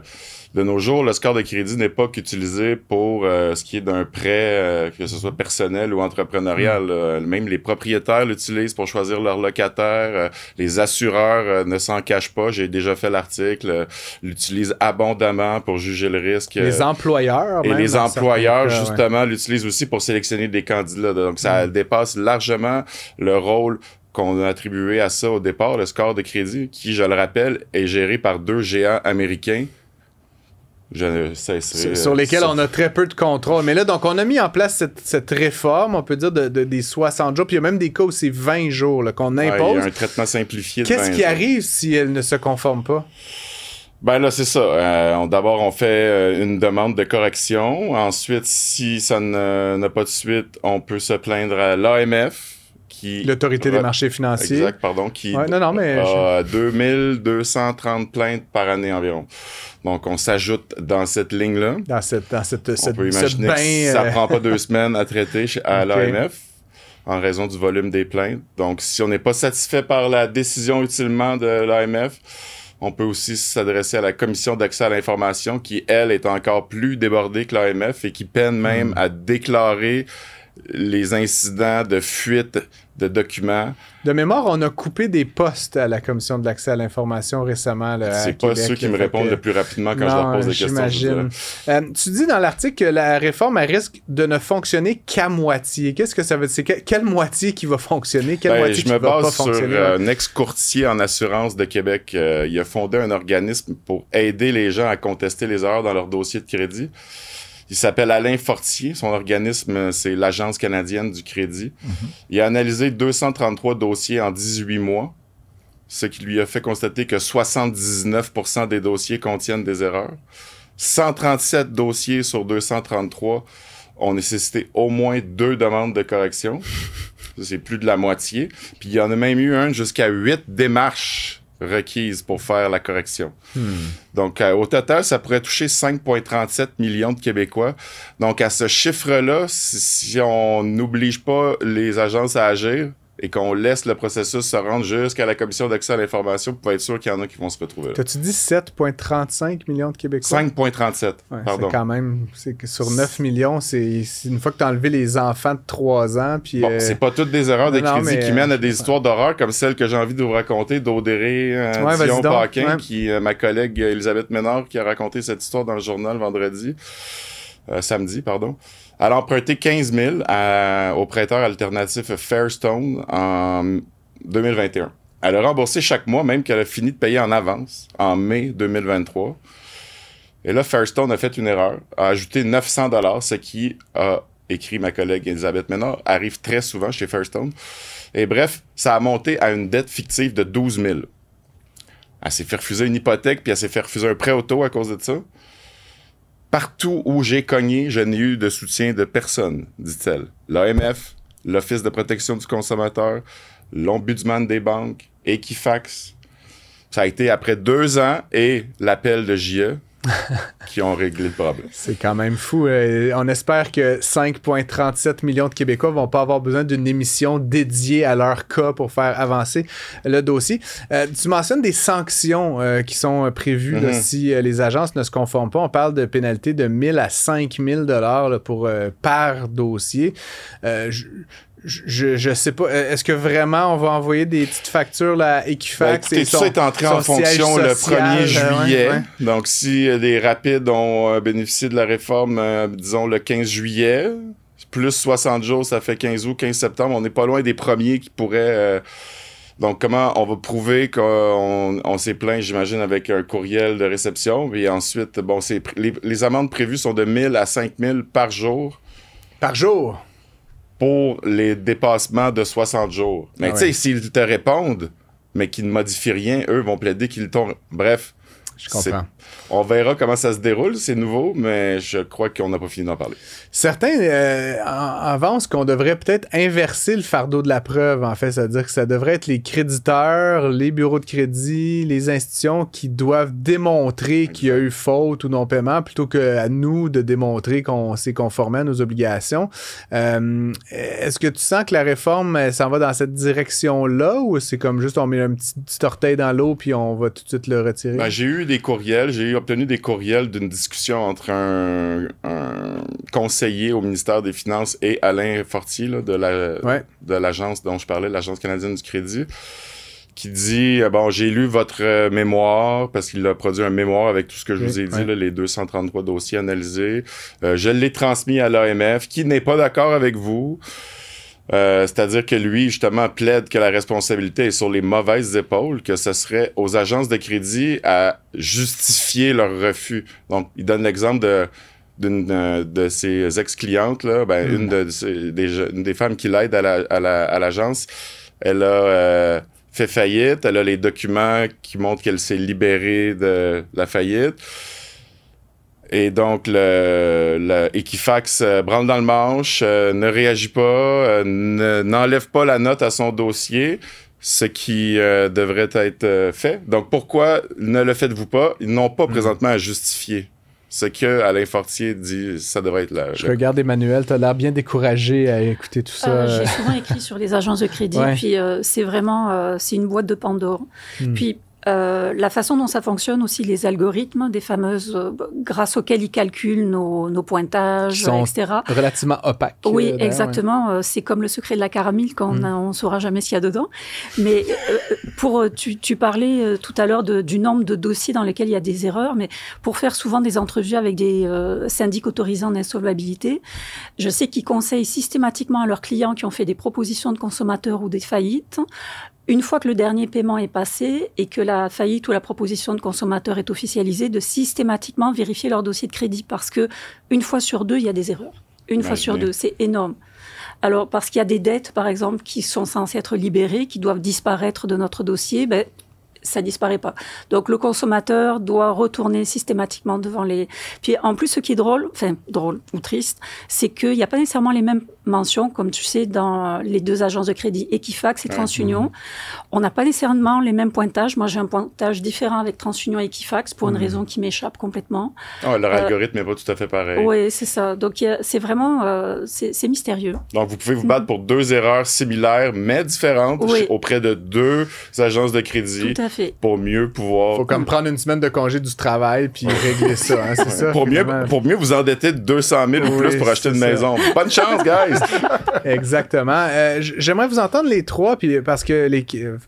De nos jours, le score de crédit n'est pas qu'utilisé pour ce qui est d'un prêt, que ce soit personnel ou entrepreneurial. Même les propriétaires l'utilisent pour choisir leurs locataires. Les assureurs ne s'en cachent pas. J'ai déjà fait l'article. L'utilisent abondamment pour juger le risque. Les employeurs. Et les employeurs, justement, l'utilisent aussi pour sélectionner des candidats. Donc, ça dépasse largement le rôle qu'on a attribué à ça au départ, le score de crédit, qui, je le rappelle, est géré par 2 géants américains. Sur lesquels on a très peu de contrôle. Mais là, donc, on a mis en place cette réforme, on peut dire, des 60 jours. Puis il y a même des cas où c'est 20 jours là, qu'on impose. Il y a un traitement simplifié de Qu'est-ce 20 qui jours. arrive si elle ne se conforme pas? Ben là, c'est ça. D'abord, on fait une demande de correction. Ensuite, si ça n'a pas de suite, on peut se plaindre à l'AMF. L'Autorité des marchés financiers. Exact, pardon, qui a 2230 plaintes par année environ. Donc, on s'ajoute dans cette ligne-là. On peut imaginer que ça prend pas 2 semaines à traiter à l'AMF en raison du volume des plaintes. Donc, si on n'est pas satisfait par la décision utilement de l'AMF, on peut aussi s'adresser à la Commission d'accès à l'information qui, elle, est encore plus débordée que l'AMF et qui peine même à déclarer les incidents de fuite de documents. De mémoire, on a coupé des postes à la Commission de l'accès à l'information récemment. C'est pas ceux qui me répondent le plus rapidement quand je leur pose des questions. J'imagine. Tu dis dans l'article que la réforme elle risque de ne fonctionner qu'à moitié. Qu'est-ce que ça veut dire? C'est quelle moitié qui va fonctionner? Quelle moitié qui va pas fonctionner? Je me base sur un ex-courtier en assurance de Québec. Il a fondé un organisme pour aider les gens à contester les erreurs dans leur dossier de crédit. Il s'appelle Alain Fortier. Son organisme, c'est l'Agence canadienne du crédit. Il a analysé 233 dossiers en 18 mois, ce qui lui a fait constater que 79% des dossiers contiennent des erreurs. 137 dossiers sur 233 ont nécessité au moins 2 demandes de correction. C'est plus de la moitié. Puis il y en a même eu jusqu'à 8 démarches requises pour faire la correction. Donc, au total, ça pourrait toucher 5,37 millions de Québécois. Donc, à ce chiffre-là, si on n'oblige pas les agences à agir et qu'on laisse le processus se rendre jusqu'à la Commission d'accès à l'information, vous pouvez être sûr qu'il y en a qui vont se retrouver là. T'as-tu dit 7,35 millions de Québécois? 5,37, pardon. C'est quand même... C'est que sur 9 millions, c'est une fois que t'as enlevé les enfants de 3 ans, puis... Bon, c'est pas toutes des erreurs de crédit qui mènent à des histoires d'horreur comme celle que j'ai envie de vous raconter d'Audrey Dion-Paquin, ma collègue Elisabeth Ménard, qui a raconté cette histoire dans le journal samedi, pardon. Elle a emprunté 15 000 au prêteur alternatif Fairstone en 2021. Elle a remboursé chaque mois, même qu'elle a fini de payer en avance en mai 2023. Et là, Fairstone a fait une erreur, a ajouté 900 $, ce qui a écrit ma collègue Elisabeth Ménard, arrive très souvent chez Fairstone. Et bref, ça a monté à une dette fictive de 12 000. Elle s'est fait refuser une hypothèque, puis elle s'est fait refuser un prêt auto à cause de ça. Partout où j'ai cogné, je n'ai eu de soutien de personne, dit-elle. L'AMF, l'Office de protection du consommateur, l'Ombudsman des banques, Equifax. Ça a été après 2 ans et l'appel de JE qui ont réglé le problème. C'est quand même fou. On espère que 5,37 millions de Québécois vont pas avoir besoin d'une émission dédiée à leur cas pour faire avancer le dossier. Tu mentionnes des sanctions qui sont prévues là, si les agences ne se conforment pas. On parle de pénalités de 1 000 à 5 000 $ par dossier. Je sais pas. Est-ce que vraiment on va envoyer des petites factures là, à Equifax? Écoutez, ça est entré en fonction le 1er juillet. Donc, si les rapides ont bénéficié de la réforme, disons, le 15 juillet, plus 60 jours, ça fait 15 août, 15 septembre, on n'est pas loin des premiers qui pourraient... Donc, comment on va prouver qu'on s'est plaint, j'imagine, avec un courriel de réception. Puis ensuite, bon, les amendes prévues sont de 1 000 à 5 000 par jour. Par jour? Pour les dépassements de 60 jours. Mais tu sais, s'ils te répondent, mais qu'ils ne modifient rien, eux vont plaider qu'ils t'ont... Bref. Je comprends. On verra comment ça se déroule, c'est nouveau, mais je crois qu'on n'a pas fini d'en parler. Certains avancent qu'on devrait peut-être inverser le fardeau de la preuve, en fait. C'est-à-dire que ça devrait être les créditeurs, les bureaux de crédit, les institutions qui doivent démontrer qu'il y a eu faute ou non-paiement, plutôt qu'à nous de démontrer qu'on s'est conformé à nos obligations. Est-ce que tu sens que la réforme s'en va dans cette direction-là, ou c'est comme juste on met un petit orteil dans l'eau puis on va tout de suite le retirer? Ben, j'ai eu eu des courriels. J'ai obtenu des courriels d'une discussion entre un conseiller au ministère des Finances et Alain Fortier là, de l'agence dont je parlais, l'Agence canadienne du crédit, qui dit bon, j'ai lu votre mémoire parce qu'il a produit un mémoire avec tout ce que je vous ai dit, là, les 233 dossiers analysés. Je l'ai transmis à l'AMF, qui n'est pas d'accord avec vous. C'est-à-dire que lui, justement, plaide que la responsabilité est sur les mauvaises épaules, que ce serait aux agences de crédit à justifier leur refus. Donc, il donne l'exemple d'une de ses ex-clientes, là, une des femmes qui l'aide à l'agence. Elle a fait faillite, elle a les documents qui montrent qu'elle s'est libérée de la faillite. Et donc, le Equifax branle dans le manche, ne réagit pas, n'enlève pas la note à son dossier, ce qui devrait être fait. Donc, pourquoi ne le faites-vous pas? Ils n'ont pas présentement à justifier. Ce que Alain Fortier dit, ça devrait être là. Je regarde Emmanuel, tu as l'air bien découragé à écouter tout ça. J'ai souvent écrit sur les agences de crédit, puis c'est vraiment, c'est une boîte de Pandore. Puis, la façon dont ça fonctionne aussi, les algorithmes, des fameuses, grâce auxquels ils calculent nos pointages, sont etc. Relativement opaques. Oui, exactement. C'est comme le secret de la caramel, quand on ne saura jamais ce qu'il y a dedans. Mais tu parlais tout à l'heure du nombre de dossiers dans lesquels il y a des erreurs, mais pour faire souvent des entrevues avec des syndics autorisés en insolvabilité, je sais qu'ils conseillent systématiquement à leurs clients qui ont fait des propositions de consommateurs ou des faillites, une fois que le dernier paiement est passé et que la faillite ou la proposition de consommateur est officialisée, de systématiquement vérifier leur dossier de crédit parce que une fois sur deux, il y a des erreurs. Une fois sur deux, c'est énorme. Alors, parce qu'il y a des dettes, par exemple, qui sont censées être libérées, qui doivent disparaître de notre dossier, ça disparaît pas. Donc, le consommateur doit retourner systématiquement devant les... Puis, en plus, ce qui est drôle ou triste, c'est qu'il n'y a pas nécessairement les mêmes mentions, comme tu sais, dans les deux agences de crédit, Equifax et TransUnion. On n'a pas nécessairement les mêmes pointages. Moi, j'ai un pointage différent avec TransUnion et Equifax pour une raison qui m'échappe complètement. Leur algorithme n'est pas tout à fait pareil. Oui, c'est ça. Donc, c'est vraiment... c'est mystérieux. Donc, vous pouvez vous battre pour deux erreurs similaires, mais différentes, auprès de deux agences de crédit. Tout à fait. Pour mieux pouvoir... Faut comme prendre une semaine de congé du travail puis régler ça, hein, c'est ça? Pour mieux vous endetter de 200 000 ou plus pour acheter une maison. Bonne chance, guys! Exactement. J'aimerais vous entendre les trois, puis parce que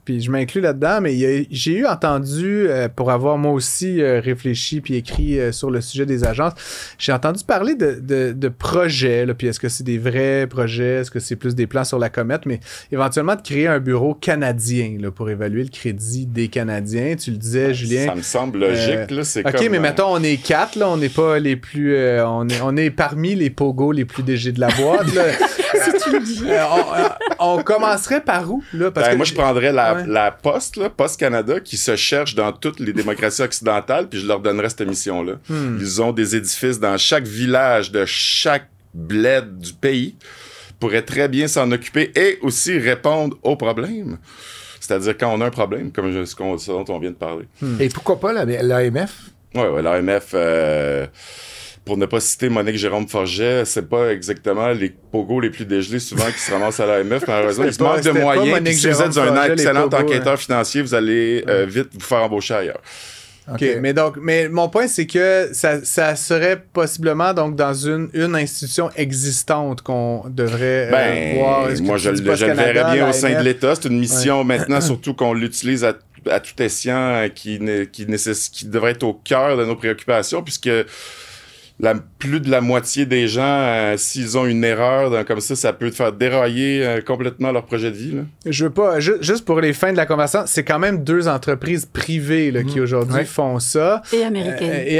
puis je m'inclus là-dedans, mais j'ai eu entendu, pour avoir moi aussi réfléchi puis écrit sur le sujet des agences, j'ai entendu parler de projets, là, puis est-ce que c'est des vrais projets, est-ce que c'est plus des plans sur la comète, mais éventuellement de créer un bureau canadien là, pour évaluer le crédit des Canadiens. Tu le disais, Julien. Ça me semble logique, là. C'est OK, mais mettons, on est 4, là, on n'est pas les plus... on est parmi les pogos les plus DG de la boîte, là. Si tu le dis. On commencerait par où, là? Parce que moi, je prendrais la Poste, là, Poste Canada, qui se cherche dans toutes les démocraties occidentales, puis je leur donnerais cette mission-là. Ils ont des édifices dans chaque village de chaque bled du pays, pourraient très bien s'en occuper et aussi répondre aux problèmes. C'est-à-dire quand on a un problème, comme ce dont on vient de parler. Et pourquoi pas l'AMF? Oui, l'AMF... pour ne pas citer Monique Jérôme Forget, c'est pas exactement les pogos les plus dégelés souvent qui se ramassent à l'AMF, malheureusement. Ils manquent de moyens. Puis si vous êtes un excellent enquêteur financier, vous allez vite vous faire embaucher ailleurs. OK, mais mon point, c'est que ça serait possiblement donc dans une institution existante qu'on devrait voir. Moi, je le verrais bien au sein de l'État. C'est une mission maintenant, surtout qu'on l'utilise à tout escient, qui devrait être au cœur de nos préoccupations, puisque plus de la moitié des gens, s'ils ont une erreur comme ça peut faire dérailler complètement leur projet de vie. Là. Je veux pas, juste pour les fins de la conversation, c'est quand même deux entreprises privées là, qui aujourd'hui font ça. Et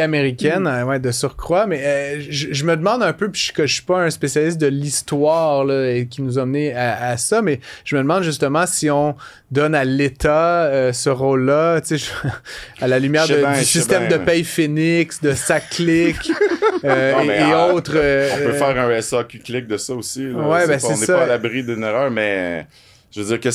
américaines. De surcroît. Mais je me demande un peu, puis je suis pas un spécialiste de l'histoire là, qui nous a mené à ça, mais je me demande justement si on donne à l'État ce rôle-là, à la lumière du système de paye Phoenix, de SACLIC. Et autres. On peut faire un SAQ-clic de ça aussi. Là. Ouais, on n'est pas à l'abri d'une erreur, mais Je veux dire que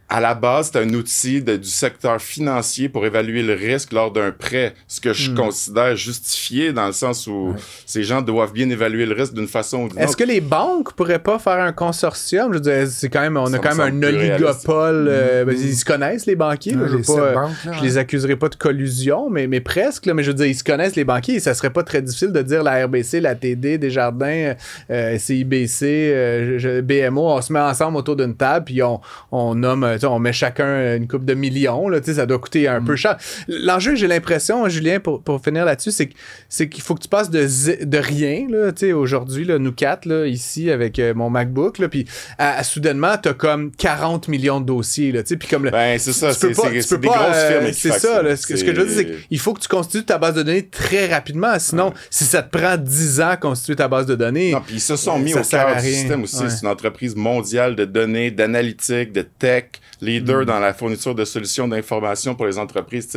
à la base, c'est un outil du secteur financier pour évaluer le risque lors d'un prêt, ce que je considère justifié dans le sens où ces gens doivent bien évaluer le risque d'une façon ou d'une autre. Est-ce que les banques pourraient pas faire un consortium? Je veux dire, on a quand même un oligopole. Ils se connaissent, les banquiers. Là, je les accuserai pas de collusion, mais presque. Là, mais je veux dire, ils se connaissent, les banquiers, et ça serait pas très difficile de dire la RBC, la TD, Desjardins, CIBC, BMO, on se met ensemble autour d'une table, puis on nomme, on met chacun une couple de millions, là, ça doit coûter un peu cher. L'enjeu, j'ai l'impression, Julien, pour finir là-dessus, c'est qu'il faut que tu passes de rien, là, aujourd'hui, là, nous quatre, là, ici, avec mon MacBook, là, puis soudainement, t'as comme 40 millions de dossiers, là, puis comme c'est ça, c'est des grosses firmes qui c'est ça, là, ce que je veux dire, c'est qu'il faut que tu constitues ta base de données très rapidement, sinon, si ça te prend 10 ans à constituer ta base de données... Non, puis ils se sont mis au cœur du système aussi. C'est une entreprise mondiale de données, d'analytique, de tech, leader dans la fourniture de solutions d'information pour les entreprises.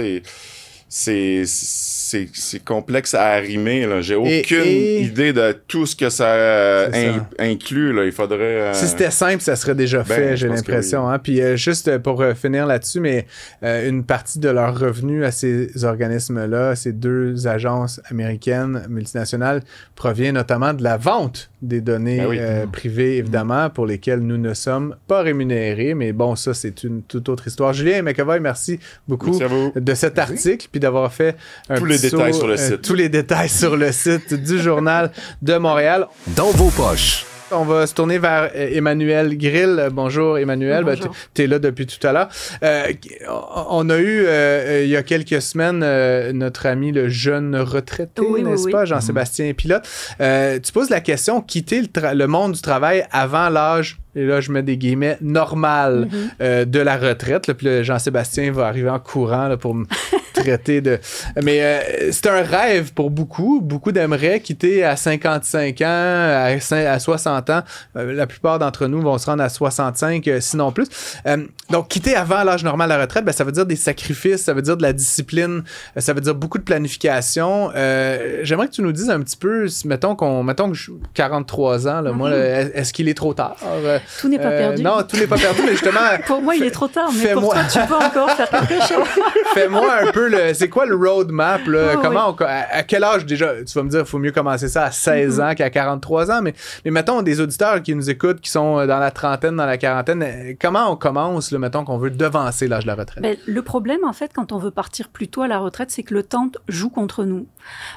C'est complexe à arrimer. Là. J'ai aucune idée de tout ce que ça inclut. Là. Il faudrait... Si c'était simple, ça serait déjà fait, j'ai l'impression. Oui. Hein? Puis juste pour finir là-dessus, mais une partie de leurs revenus à ces organismes-là, ces deux agences américaines multinationales, provient notamment de la vente des données privées, évidemment, pour lesquelles nous ne sommes pas rémunérés. Mais bon, ça, c'est une toute autre histoire. Julien McEvoy, merci beaucoup de cet article, puis d'avoir fait tous les détails sur le site. Tous les détails sur le site du Journal de Montréal. Dans vos poches. On va se tourner vers Emmanuel Grill. Bonjour Emmanuel, bonjour. Tu es là depuis tout à l'heure. On a eu il y a quelques semaines notre ami le jeune retraité, n'est-ce pas, Jean-Sébastien Pilote. Tu poses la question, quitter le monde du travail avant l'âge, et là je mets des guillemets, normal de la retraite. Là, puis là, Jean-Sébastien va arriver en courant là, pour me traiter de... Mais c'est un rêve pour beaucoup. Beaucoup d'aimeraient quitter à 55 ans, à 60 ans. La plupart d'entre nous vont se rendre à 65, sinon plus. Donc, quitter avant l'âge normal de la retraite, ça veut dire des sacrifices, ça veut dire de la discipline, ça veut dire beaucoup de planification. J'aimerais que tu nous dises un petit peu, mettons que j'ai 43 ans, là, moi, est-ce qu'il est trop tard? Tout n'est pas perdu. Non, tout n'est pas perdu, mais justement... Pour moi, il est trop tard, mais pour toi, tu peux encore faire quelque chose. Fais-moi un peu c'est quoi le roadmap, là? À quel âge déjà? Tu vas me dire, il faut mieux commencer ça à 16 ans qu'à 43 ans, mais mettons des auditeurs qui nous écoutent, qui sont dans la trentaine, dans la quarantaine, comment on commence, là, mettons qu'on veut devancer l'âge de la retraite? Le problème, en fait, quand on veut partir plus tôt à la retraite, c'est que le temps joue contre nous.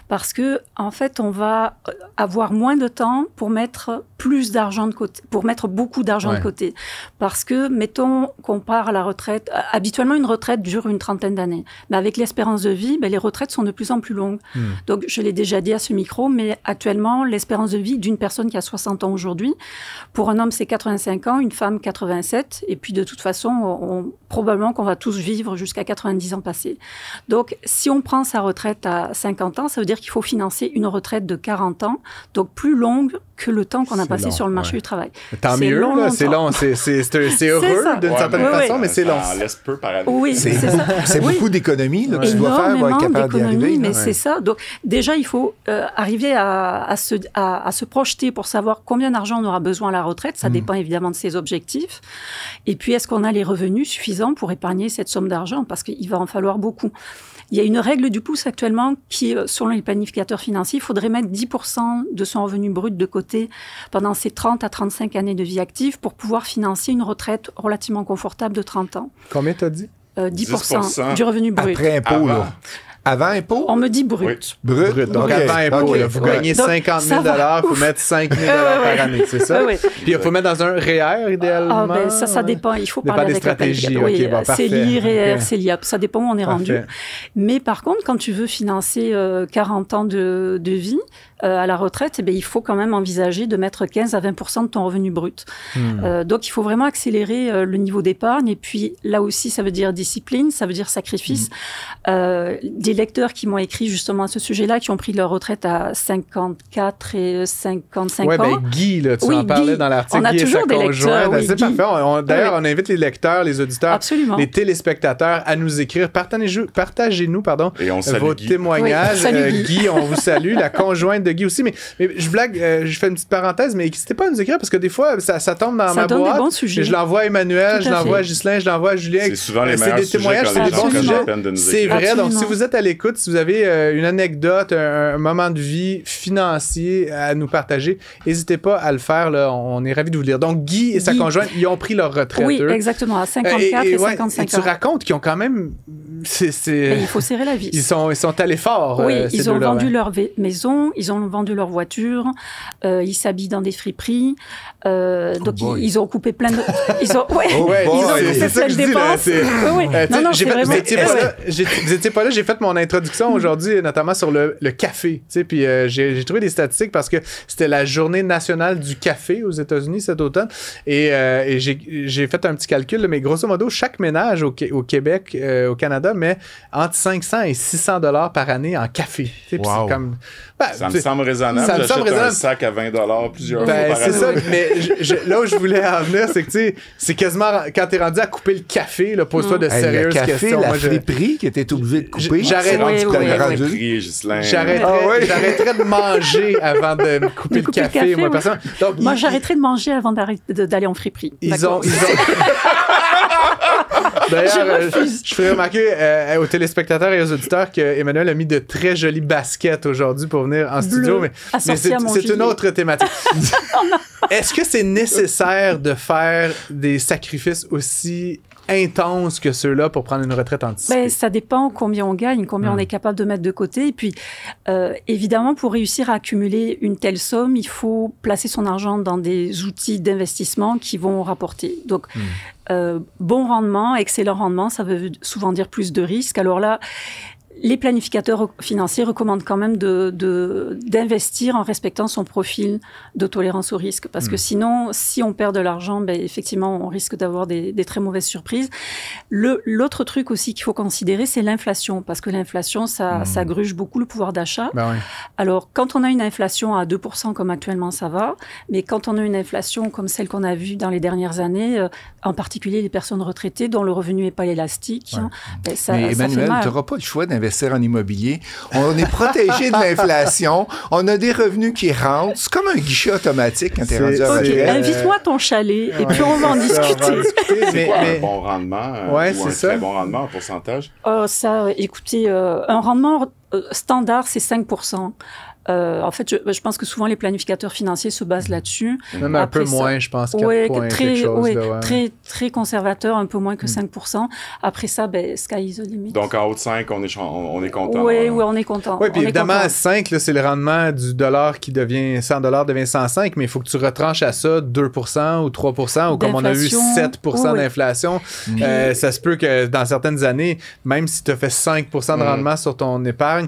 Parce que, en fait, on va avoir moins de temps pour mettre plus d'argent de côté, pour mettre beaucoup d'argent de côté. Parce que, mettons qu'on part à la retraite, habituellement, une retraite dure une trentaine d'années. Mais avec l'espérance de vie, les retraites sont de plus en plus longues. Donc, je l'ai déjà dit à ce micro, mais actuellement, l'espérance de vie d'une personne qui a 60 ans aujourd'hui, pour un homme, c'est 85 ans, une femme, 87. Et puis, de toute façon, probablement qu'on va tous vivre jusqu'à 90 ans passés. Donc, si on prend sa retraite à 50 ans, ça veut dire qu'il faut financer une retraite de 40 ans, donc plus longue que le temps qu'on a passé sur le marché du travail. Tant mieux, là, c'est long, c'est heureux d'une certaine façon, mais c'est long. Ça laisse peu par année. Oui, c'est ça. C'est beaucoup d'économies que tu dois faire pour être capable d'y arriver. Mais c'est ça. Donc, déjà, il faut arriver à se projeter pour savoir combien d'argent on aura besoin à la retraite. Ça dépend évidemment de ses objectifs. Et puis, est-ce qu'on a les revenus suffisants pour épargner cette somme d'argent? Parce qu'il va en falloir beaucoup. Il y a une règle du pouce actuellement qui, selon les planificateurs financiers, il faudrait mettre 10% de son revenu brut de côté pendant ses 30 à 35 années de vie active pour pouvoir financer une retraite relativement confortable de 30 ans. Combien t'as dit? 10% du revenu brut. Après impôt, là. Avant impôt? On me dit brut. Oui. Brut. Donc, avant impôt, là, vous gagnez 50 000 $, il faut mettre 5 000 $ par année, c'est ça? Oui. Puis il faut mettre dans un REER, idéalement? Ça dépend. Il faut parler avec la stratégie. Oui, parfait. CELI, REER, CELIAP. Ça dépend où on est rendu. Mais par contre, quand tu veux financer 40 ans de vie, à la retraite, il faut quand même envisager de mettre 15 à 20% de ton revenu brut. Donc, il faut vraiment accélérer le niveau d'épargne. Et puis, là aussi, ça veut dire discipline, ça veut dire sacrifice. Des des lecteurs qui m'ont écrit justement à ce sujet-là, qui ont pris leur retraite à 54 et 55 ans. Oui, bien Guy, là, tu en parlais dans l'article. On a toujours des lecteurs. Oui, c'est parfait. D'ailleurs, on invite les lecteurs, les auditeurs, absolument, les téléspectateurs à nous écrire. Partagez-nous vos témoignages. Oui, Guy, on vous salue. La conjointe de Guy aussi. Mais je blague, je fais une petite parenthèse, mais n'hésitez pas à nous écrire parce que des fois, ça tombe dans ma boîte. Des bons sujets. Je l'envoie à Emmanuel, je l'envoie à Ghislain, je l'envoie à Julien. C'est souvent les meilleurs sujets quand les gens prennent la peine de nous écrire. C'est vrai. Absolument. Donc, si vous êtes à l'écoute, si vous avez une anecdote, un moment de vie financier à nous partager, n'hésitez pas à le faire. Là. On est ravis de vous lire. Donc, Guy et sa conjointe, ils ont pris leur retraite. Oui, exactement, à 54 et 55 ans. Tu racontes qu'ils ont quand même... Il faut serrer la vis. Ils sont allés fort. Oui, ils ont vendu leur maison, ils ont vendu leur voiture, ils s'habillent dans des friperies. Donc, ils ont coupé plein de... Ils ont coupé plein de dépenses. Vous n'étiez pas là, j'ai fait mon introduction aujourd'hui, notamment sur le café. Puis j'ai trouvé des statistiques parce que c'était la journée nationale du café aux États-Unis cet automne. Et j'ai fait un petit calcul, mais grosso modo, chaque ménage au Québec, au Canada, met entre 500 et 600 $ par année en café. Wow. C'est comme... ça me semble raisonnable. J'achète un sac à 20 $ plusieurs fois par année. C'est ça, mais là où je voulais en venir, c'est que c'est quasiment quand t'es rendu à couper le café, là, pose-toi de sérieuses questions. La friperie qui était obligée de couper. J'arrêterais de manger avant de me couper le café. Moi, j'arrêterais de manger avant d'aller en friperie. D'ailleurs, je ferais remarquer aux téléspectateurs et aux auditeurs qu'Emmanuel a mis de très jolies baskets aujourd'hui pour venir en studio, mais c'est une autre thématique. Est-ce que c'est nécessaire de faire des sacrifices aussi intenses que ceux-là pour prendre une retraite anticipée? Ça dépend combien on gagne, combien on est capable de mettre de côté. Et puis, évidemment, pour réussir à accumuler une telle somme, il faut placer son argent dans des outils d'investissement qui vont rapporter. Donc, bon rendement, excellent rendement, ça veut souvent dire plus de risques. Alors là, les planificateurs financiers recommandent quand même d'investir en respectant son profil de tolérance au risque. Parce que sinon, si on perd de l'argent, effectivement, on risque d'avoir des très mauvaises surprises. L'autre truc aussi qu'il faut considérer, c'est l'inflation. Parce que l'inflation, ça gruge beaucoup le pouvoir d'achat. Oui. Alors, quand on a une inflation à 2%, comme actuellement, ça va. Mais quand on a une inflation comme celle qu'on a vue dans les dernières années, en particulier les personnes retraitées dont le revenu n'est pas élastique, ça Emmanuel, tu n'auras pas le choix d'investir en immobilier. On est protégé de l'inflation. On a des revenus qui rentrent. C'est comme un guichet automatique quand tu es rendu à la retraite. Invite-moi à ton chalet et puis on va en discuter. C'est quoi un bon rendement ou un très bon rendement en pourcentage? Écoutez, un rendement standard, c'est 5%. En fait, je pense que souvent les planificateurs financiers se basent là-dessus. Même un peu moins, je pense. 4 points, quelque chose. Très conservateur, un peu moins que 5%. Après ça, sky is the limit. Donc, en haut de 5, on est content. Oui, on est content. Oui, puis évidemment, à 5, là, c'est le rendement du dollar qui devient 100 $ devient 105, mais il faut que tu retranches à ça 2% ou 3%, ou comme on a eu 7% d'inflation. Ça se peut que dans certaines années, même si tu as fait 5% de rendement sur ton épargne,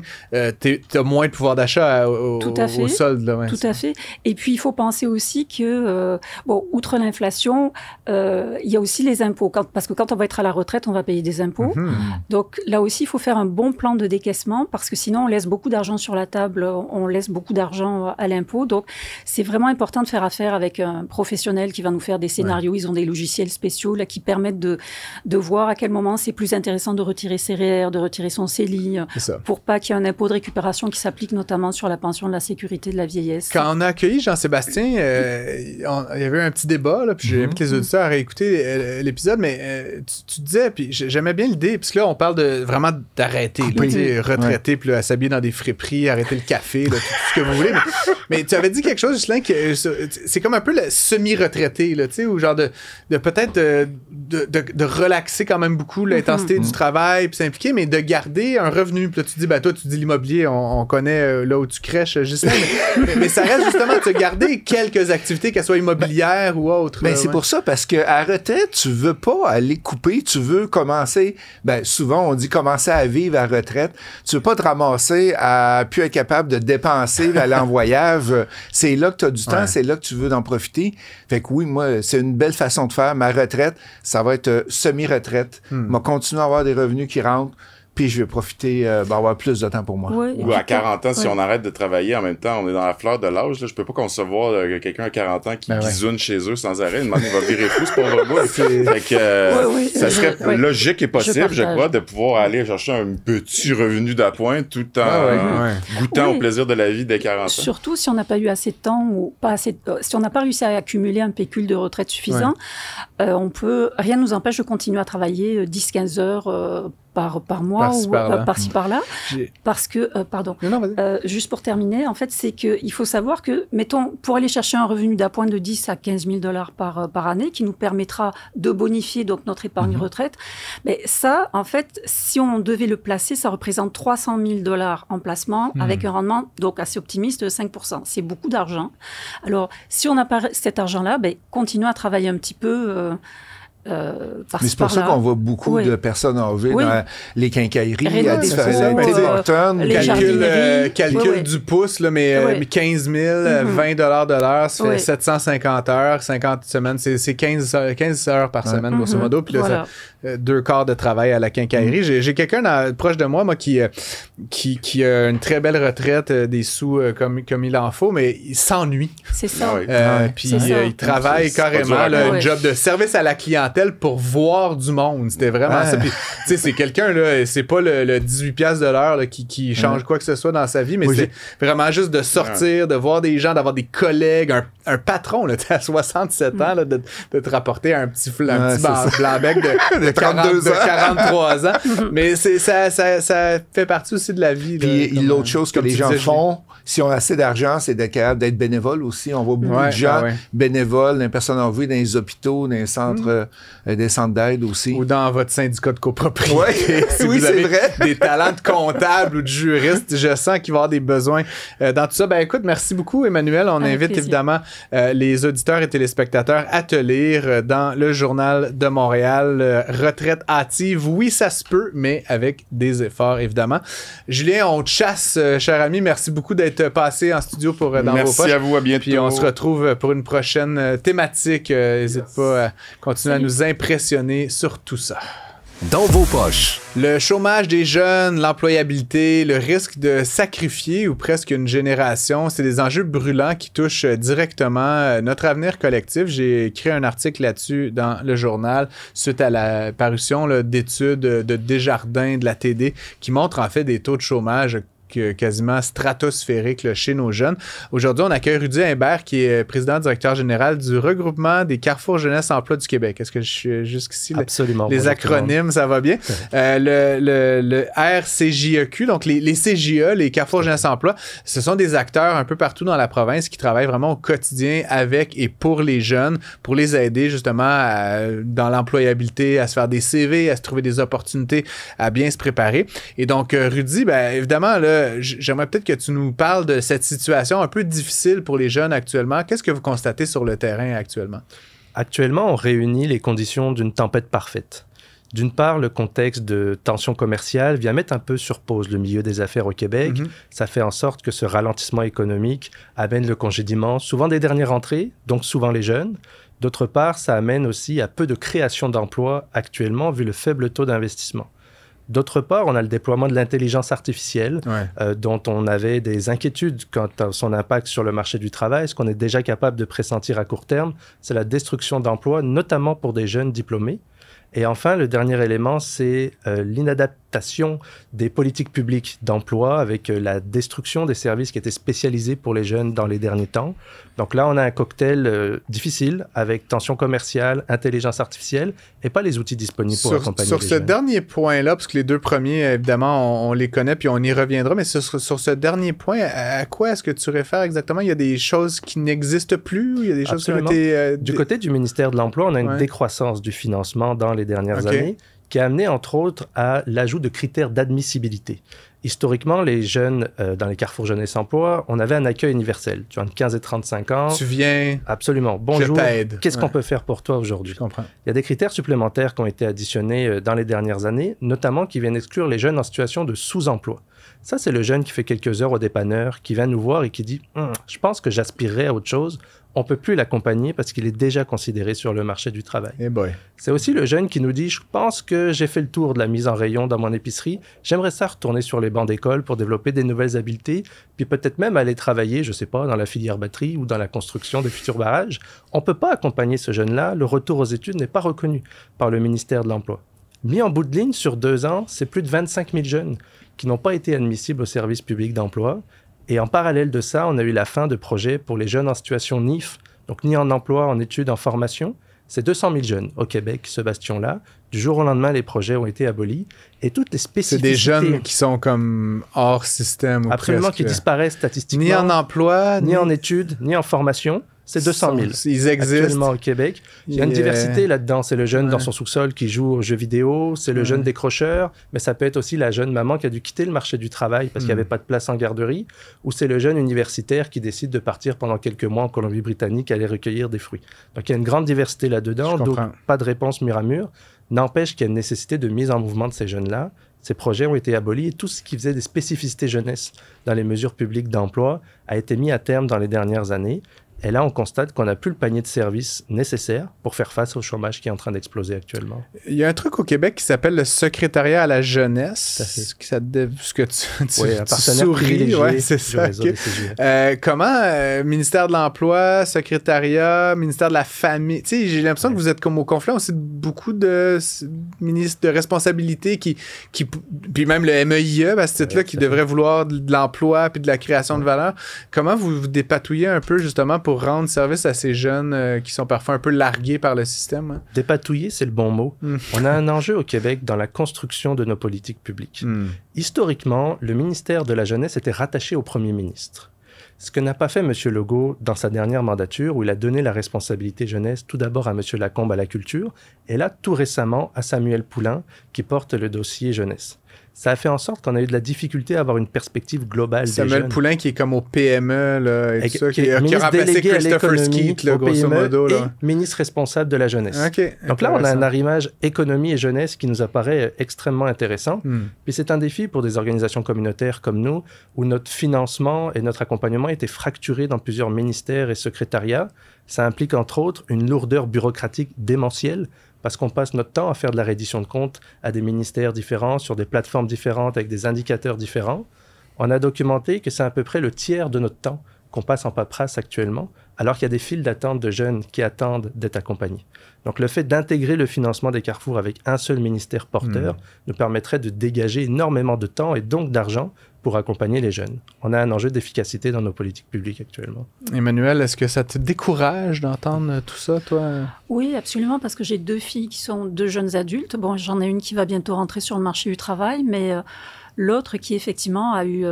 tu as moins de pouvoir d'achat au solde. Là, tout à fait. Et puis, il faut penser aussi que, outre l'inflation, il y a aussi les impôts. Parce que quand on va être à la retraite, on va payer des impôts. Donc, là aussi, il faut faire un bon plan de décaissement parce que sinon, on laisse beaucoup d'argent sur la table, on laisse beaucoup d'argent à l'impôt. Donc, c'est vraiment important de faire affaire avec un professionnel qui va nous faire des scénarios. Ils ont des logiciels spéciaux là, qui permettent de voir à quel moment c'est plus intéressant de retirer ses REER, de retirer son CELI, pour pas qu'il y ait un impôt de récupération qui s'applique notamment sur la pension de la sécurité de la vieillesse. Quand on a accueilli Jean-Sébastien, il y avait un petit débat, là, puis j'ai invité les auditeurs à réécouter l'épisode, mais tu disais, puis j'aimais bien l'idée, puis là, on parle vraiment d'arrêter, retraiter, puis à s'habiller dans des friperies, arrêter le café, là, tout ce que vous voulez. Mais tu avais dit quelque chose, Ghislain, que c'est comme un peu le semi-retraité, là, tu sais, ou genre de peut-être de relaxer quand même beaucoup l'intensité du travail, puis s'impliquer, mais de garder un revenu. Puis là, tu dis, toi, tu dis l'immobilier, on connaît là où tu crèches, Ghislain, mais ça reste justement de te garder quelques activités, qu'elles soient immobilières ou autres. C'est pour ça, parce qu'à retraite, tu veux pas aller couper, tu veux commencer, souvent on dit commencer à vivre à retraite, tu veux pas te ramasser à plus être capable de dépenser, aller en voyage, c'est là que tu as du temps, c'est là que tu veux en profiter. Fait que oui, moi, c'est une belle façon de faire. Ma retraite, ça va être semi-retraite. Je vais continuer à avoir des revenus qui rentrent, puis je vais profiter, avoir plus de temps pour moi. Oui, ou à 40 ans, si on arrête de travailler en même temps, on est dans la fleur de l'âge. Là, je peux pas concevoir quelqu'un à 40 ans qui bisoune chez eux sans arrêt. Il va virer fou, ce pauvre gars. Fait que ça serait logique et possible, je crois, de pouvoir aller chercher un petit revenu d'appoint tout en goûtant au plaisir de la vie dès 40 ans. Surtout si on n'a pas eu assez de temps ou pas assez si on n'a pas réussi à accumuler un pécule de retraite suffisant, rien ne nous empêche de continuer à travailler 10-15 heures par mois ou par-ci par-là. Parce que, juste pour terminer, en fait, c'est qu'il faut savoir que, mettons, pour aller chercher un revenu d'appoint de 10 à 15 000 $ par année, qui nous permettra de bonifier donc notre épargne retraite, mais ça, en fait, si on devait le placer, ça représente 300 000 $ en placement avec un rendement donc assez optimiste de 5%. C'est beaucoup d'argent. Alors, si on n'a pas cet argent-là, continuons à travailler un petit peu. Mais c'est pour ça qu'on voa beaucoup de personnes âgées dans les quincailleries, à différents calcul du pouce, là, mais 15 000, 20 $ de l'heure, ça fait 750 heures, 50 semaines, c'est 15 heures par semaine, grosso modo. Puis là, 2 quarts de travail à la quincaillerie. J'ai quelqu'un proche de moi qui a une très belle retraite, des sous comme il en faut, mais il s'ennuie. C'est ça. Puis il travaille carrément un job de service à la clientèle pour voir du monde. C'était vraiment ça. Puis, c'est quelqu'un, là, c'est pas le 18$ de l'heure là, qui change quoi que ce soit dans sa vie, mais c'est vraiment juste de sortir, de voir des gens, d'avoir des collègues, un patron, là, à 67 ans, là, de te rapporter un petit blanc-bec de 43 ans. Mais ça fait partie aussi de la vie. Puis l'autre chose que les gens font, si on a assez d'argent, c'est d'être capable d'être bénévole aussi. On voit beaucoup de gens bénévoles, des personnes en vie, dans les hôpitaux, dans les centres d'aide aussi. Ou dans votre syndicat de copropriété. Si vous avez des talents de comptable ou de juriste, je sens qu'il va y avoir des besoins dans tout ça. Écoute, merci beaucoup, Emmanuel. On invite évidemment les auditeurs et téléspectateurs à te lire dans le Journal de Montréal. Retraite hâtive, oui, ça se peut, mais avec des efforts, évidemment. Julien, on te chasse, cher ami. Merci beaucoup d'être passé en studio pour Dans vos poches. Merci à vous, à bientôt. Puis on se retrouve pour une prochaine thématique. N'hésite pas à continuer à nous impressionner sur tout ça. Dans vos poches. Le chômage des jeunes, l'employabilité, le risque de sacrifier ou presque une génération, c'est des enjeux brûlants qui touchent directement notre avenir collectif. J'ai écrit un article là-dessus dans le journal suite à la parution d'études de Desjardins de la TD qui montrent en fait des taux de chômage quasiment stratosphérique chez nos jeunes. Aujourd'hui, on accueille Rudy Imbert, qui est président-directeur général du regroupement des Carrefour Jeunesse Emploi du Québec. Est-ce que je suis jusqu'ici? Absolument. Les acronymes, ça va bien. Le RCJEQ, donc les CJE, les Carrefour Jeunesse Emploi, ce sont des acteurs un peu partout dans la province qui travaillent vraiment au quotidien avec et pour les jeunes, pour les aider justement dans l'employabilité, à se faire des CV, à se trouver des opportunités, à bien se préparer. Et donc, Rudy, évidemment, là, j'aimerais peut-être que tu nous parles de cette situation un peu difficile pour les jeunes actuellement. Qu'est-ce que vous constatez sur le terrain actuellement? Actuellement, on réunit les conditions d'une tempête parfaite. D'une part, le contexte de tension commerciale vient mettre un peu sur pause le milieu des affaires au Québec. Ça fait en sorte que ce ralentissement économique amène le congédiement, souvent des dernières entrées, donc souvent les jeunes. D'autre part, ça amène aussi à peu de création d'emplois actuellement, vu le faible taux d'investissement. D'autre part, on a le déploiement de l'intelligence artificielle, dont on avait des inquiétudes quant à son impact sur le marché du travail. Ce qu'on est déjà capable de pressentir à court terme, c'est la destruction d'emplois, notamment pour des jeunes diplômés. Et enfin, le dernier élément, c'est l'inadaptation des politiques publiques d'emploi avec la destruction des services qui étaient spécialisés pour les jeunes dans les derniers temps. Donc là, on a un cocktail difficile avec tension commerciale, intelligence artificielle et pas les outils disponibles pour accompagner les jeunes. Sur ce dernier point-là, parce que les deux premiers, évidemment, on les connaît puis on y reviendra, mais sur ce dernier point, à quoi est-ce que tu réfères exactement? Il y a des choses qui n'existent plus? Il y a des choses qui ont été... Du côté du ministère de l'Emploi, on a une décroissance du financement dans les dernières années qui a amené, entre autres, à l'ajout de critères d'admissibilité. Historiquement, les jeunes dans les Carrefour Jeunesse Emploi, on avait un accueil universel. Tu as entre 15 et 35 ans. Tu viens. Absolument. Bonjour. Je t'aide. Qu'est-ce qu'on peut faire pour toi aujourd'hui? Je comprends. Il y a des critères supplémentaires qui ont été additionnés dans les dernières années, notamment qui viennent exclure les jeunes en situation de sous-emploi. Ça, c'est le jeune qui fait quelques heures au dépanneur, qui vient nous voir et qui dit « Je pense que j'aspirerais à autre chose ». On ne peut plus l'accompagner parce qu'il est déjà considéré sur le marché du travail. Hey boy. C'est aussi le jeune qui nous dit « Je pense que j'ai fait le tour de la mise en rayon dans mon épicerie. J'aimerais ça retourner sur les bancs d'école pour développer des nouvelles habiletés, puis peut-être même aller travailler, je ne sais pas, dans la filière batterie ou dans la construction de futurs barrages. » On ne peut pas accompagner ce jeune-là. Le retour aux études n'est pas reconnu par le ministère de l'Emploi. Mis en bout de ligne, sur 2 ans, c'est plus de 25 000 jeunes qui n'ont pas été admissibles au service public d'emploi. Et en parallèle de ça, on a eu la fin de projets pour les jeunes en situation NIF, donc ni en emploi, en études, en formation. C'est 200 000 jeunes au Québec, ce bastion-là. Du jour au lendemain, les projets ont été abolis. Et toutes les spécificités... C'est des jeunes qui sont comme hors système. Ou absolument, presque. Qui disparaissent statistiquement. Ni en emploi, ni en études, ni en formation. C'est 200 000 ils existent actuellement au Québec. Il y a une diversité là-dedans. C'est le jeune dans son sous-sol qui joue aux jeux vidéo, c'est le jeune décrocheur, mais ça peut être aussi la jeune maman qui a dû quitter le marché du travail parce qu'il n'y avait pas de place en garderie, ou c'est le jeune universitaire qui décide de partir pendant quelques mois en Colombie-Britannique aller recueillir des fruits. Donc il y a une grande diversité là-dedans, donc pas de réponse mur à mur. N'empêche qu'il y a une nécessité de mise en mouvement de ces jeunes-là. Ces projets ont été abolis et tout ce qui faisait des spécificités jeunesse dans les mesures publiques d'emploi a été mis à terme dans les dernières années. Et là, on constate qu'on n'a plus le panier de services nécessaire pour faire face au chômage qui est en train d'exploser actuellement. Il y a un truc au Québec qui s'appelle le secrétariat à la jeunesse. Ce que tu souris, ouais, c'est ça. Okay. Comment ministère de l'Emploi, secrétariat, ministère de la Famille, tu sais, j'ai l'impression que vous êtes comme au conflit aussi de beaucoup de ministres de responsabilités qui puis même le MEIE, à ce titre-là, qui devrait vouloir de l'emploi puis de la création de valeur. Comment vous dépatouillez un peu justement pour rendre service à ces jeunes qui sont parfois un peu largués par le système? Hein? Dépatouiller, c'est le bon mot. On a un enjeu au Québec dans la construction de nos politiques publiques. Historiquement, le ministère de la Jeunesse était rattaché au premier ministre. Ce que n'a pas fait M. Legault dans sa dernière mandature, où il a donné la responsabilité jeunesse tout d'abord à M. Lacombe à la culture, et là, tout récemment, à Samuel Poulin, qui porte le dossier jeunesse. Ça a fait en sorte qu'on a eu de la difficulté à avoir une perspective globale des jeunes. Samuel Poulin qui est comme au PME là, et tout ça, qui a remplacé Christopher Skeet, là, grosso modo. Là. Et ministre responsable de la jeunesse. Okay, donc là, on a un arrimage économie et jeunesse qui nous apparaît extrêmement intéressant. Puis c'est un défi pour des organisations communautaires comme nous, où notre financement et notre accompagnement étaient fracturés dans plusieurs ministères et secrétariats. Ça implique entre autres une lourdeur bureaucratique démentielle, parce qu'on passe notre temps à faire de la reddition de comptes à des ministères différents, sur des plateformes différentes, avec des indicateurs différents. On a documenté que c'est à peu près le tiers de notre temps qu'on passe en paperasse actuellement, alors qu'il y a des files d'attente de jeunes qui attendent d'être accompagnés. Donc le fait d'intégrer le financement des carrefours avec un seul ministère porteur nous permettrait de dégager énormément de temps et donc d'argent pour accompagner les jeunes. On a un enjeu d'efficacité dans nos politiques publiques actuellement. Emmanuel, est-ce que ça te décourage d'entendre tout ça, toi? Oui, absolument, parce que j'ai 2 filles qui sont 2 jeunes adultes. Bon, j'en ai une qui va bientôt rentrer sur le marché du travail, mais l'autre qui, effectivement, a eu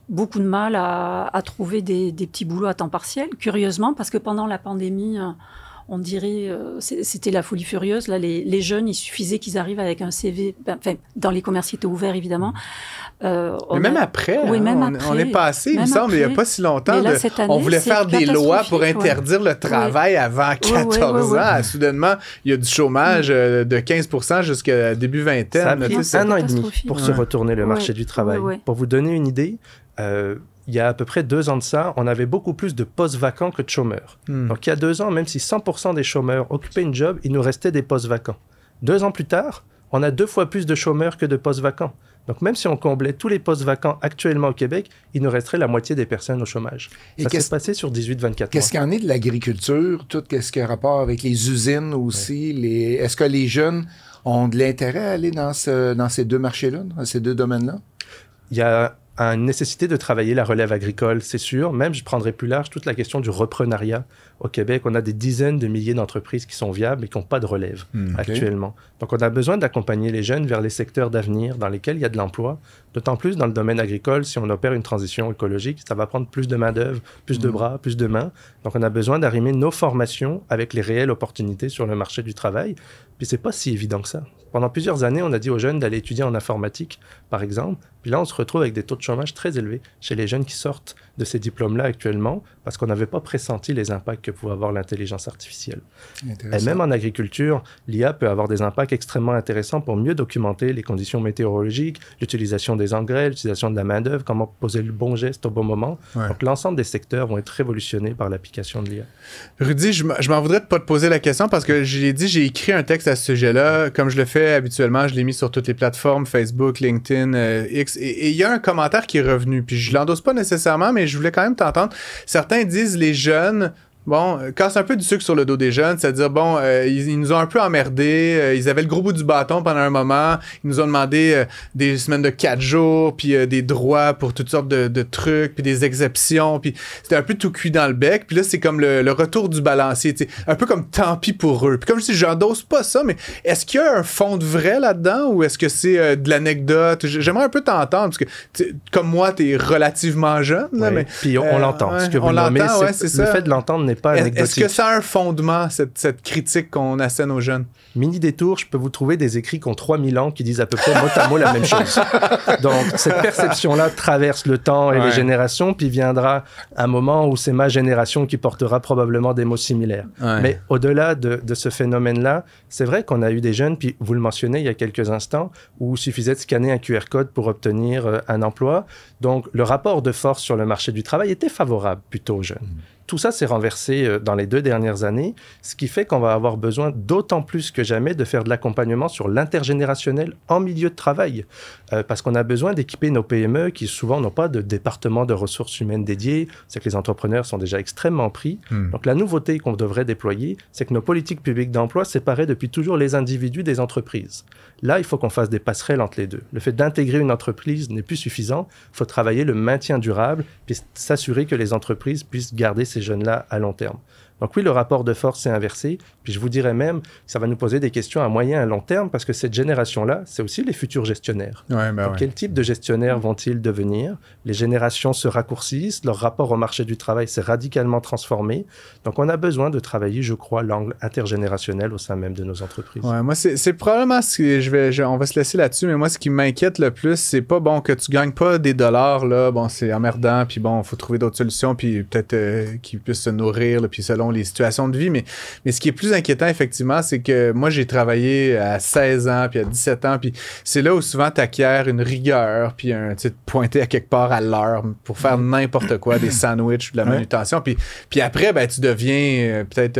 beaucoup de mal à trouver des petits boulots à temps partiel, curieusement, parce que pendant la pandémie... on dirait, c'était la folie furieuse. Là, les jeunes, il suffisait qu'ils arrivent avec un CV, dans les commerces qui étaient ouverts, évidemment. Mais même après, oui, hein, on est passé, il me semble, il n'y a pas si longtemps. Là, cette année, on voulait faire des lois pour interdire le travail avant 14 ans. Soudainement, il y a du chômage de 15% jusqu'à début vingtaine. Ça a pris 1 an et demi pour se retourner le marché du travail. Pour vous donner une idée, il y a à peu près 2 ans de ça, on avait beaucoup plus de postes vacants que de chômeurs. Donc il y a 2 ans, même si 100% des chômeurs occupaient une job, il nous restait des postes vacants. 2 ans plus tard, on a 2 fois plus de chômeurs que de postes vacants. Donc même si on comblait tous les postes vacants actuellement au Québec, il nous resterait la moitié des personnes au chômage. Et ça s'est passé sur 18-24 mois. Qu'est-ce qu'il y en est de l'agriculture? Tout ce qui a rapport avec les usines aussi? Est-ce que les jeunes ont de l'intérêt à aller dans ces 2 marchés-là, dans ces 2 domaines-là? Il y a une nécessité de travailler la relève agricole, c'est sûr. Même, je prendrais plus large toute la question du reprenariat. Au Québec, on a des dizaines de milliers d'entreprises qui sont viables et qui n'ont pas de relève actuellement. Donc, on a besoin d'accompagner les jeunes vers les secteurs d'avenir dans lesquels il y a de l'emploi. D'autant plus dans le domaine agricole, si on opère une transition écologique, ça va prendre plus de main-d'œuvre, plus de bras, plus de mains. Donc, on a besoin d'arrimer nos formations avec les réelles opportunités sur le marché du travail. Puis, c'est pas si évident que ça. Pendant plusieurs années, on a dit aux jeunes d'aller étudier en informatique, par exemple. Puis là, on se retrouve avec des taux de chômage très élevés chez les jeunes qui sortent de ces diplômes-là actuellement parce qu'on n'avait pas pressenti les impacts que pouvait avoir l'intelligence artificielle. Et même en agriculture, l'IA peut avoir des impacts extrêmement intéressants pour mieux documenter les conditions météorologiques, l'utilisation des engrais, l'utilisation de la main-d'œuvre, comment poser le bon geste au bon moment. Donc, l'ensemble des secteurs vont être révolutionnés par l'application de l'IA. Rudy, je m'en voudrais de pas te poser la question parce que j'ai écrit un texte à ce sujet-là. Comme je le fais habituellement, je l'ai mis sur toutes les plateformes, Facebook, LinkedIn, X. Et il y a un commentaire qui est revenu. Puis je l'endosse pas nécessairement, mais je voulais quand même t'entendre. Certains disent les jeunes... Bon, casse un peu du sucre sur le dos des jeunes, c'est-à-dire, bon, ils nous ont un peu emmerdés, ils avaient le gros bout du bâton pendant un moment, ils nous ont demandé des semaines de 4 jours, puis des droits pour toutes sortes de trucs, puis des exceptions, puis c'était un peu tout cuit dans le bec, puis là, c'est comme le retour du balancier, tu sais, un peu comme tant pis pour eux. Puis comme je dis, j'endosse pas ça, mais est-ce qu'il y a un fond de vrai là-dedans, ou est-ce que c'est de l'anecdote? J'aimerais un peu t'entendre, parce que, comme moi, t'es relativement jeune, là, mais... Puis on l'entend, ce que vous nommez, c'est le fait de l'entendre n'est pas anecdotique. Est-ce que ça a un fondement, cette critique qu'on assène aux jeunes? Mini détour, je peux vous trouver des écrits qui ont 3000 ans qui disent à peu près mot à mot la même chose. Donc, cette perception-là traverse le temps et les générations, puis viendra un moment où c'est ma génération qui portera probablement des mots similaires. Mais au-delà de ce phénomène-là, c'est vrai qu'on a eu des jeunes, puis vous le mentionnez il y a quelques instants, où il suffisait de scanner un QR code pour obtenir un emploi. Donc, le rapport de force sur le marché du travail était favorable plutôt aux jeunes. Tout ça s'est renversé dans les 2 dernières années, ce qui fait qu'on va avoir besoin d'autant plus que jamais de faire de l'accompagnement sur l'intergénérationnel en milieu de travail. Parce qu'on a besoin d'équiper nos PME qui souvent n'ont pas de département de ressources humaines dédié. C'est que les entrepreneurs sont déjà extrêmement pris. Donc la nouveauté qu'on devrait déployer, c'est que nos politiques publiques d'emploi séparaient depuis toujours les individus des entreprises. Là, il faut qu'on fasse des passerelles entre les deux. Le fait d'intégrer une entreprise n'est plus suffisant. Il faut travailler le maintien durable puis s'assurer que les entreprises puissent garder ces jeunes-là à long terme. Donc oui, le rapport de force s'est inversé, puis je vous dirais même que ça va nous poser des questions à moyen et à long terme, parce que cette génération-là, c'est aussi les futurs gestionnaires. Quel type de gestionnaires vont-ils devenir? Les générations se raccourcissent, leur rapport au marché du travail s'est radicalement transformé, donc on a besoin de travailler, je crois, l'angle intergénérationnel au sein même de nos entreprises. Moi, c'est probablement ce que on va se laisser là-dessus, mais moi, ce qui m'inquiète le plus, c'est pas bon que tu gagnes pas des dollars, là, bon, c'est emmerdant, puis bon, il faut trouver d'autres solutions, puis peut-être qu'ils puissent se nourrir, là, puis selon les situations de vie, mais ce qui est plus inquiétant, effectivement, c'est que moi, j'ai travaillé à 16 ans, puis à 17 ans, puis c'est là où souvent t'acquiers une rigueur, puis tu sais, pointer à quelque part à l'heure pour faire n'importe quoi, des sandwichs, de la manutention, puis après, ben, tu deviens peut-être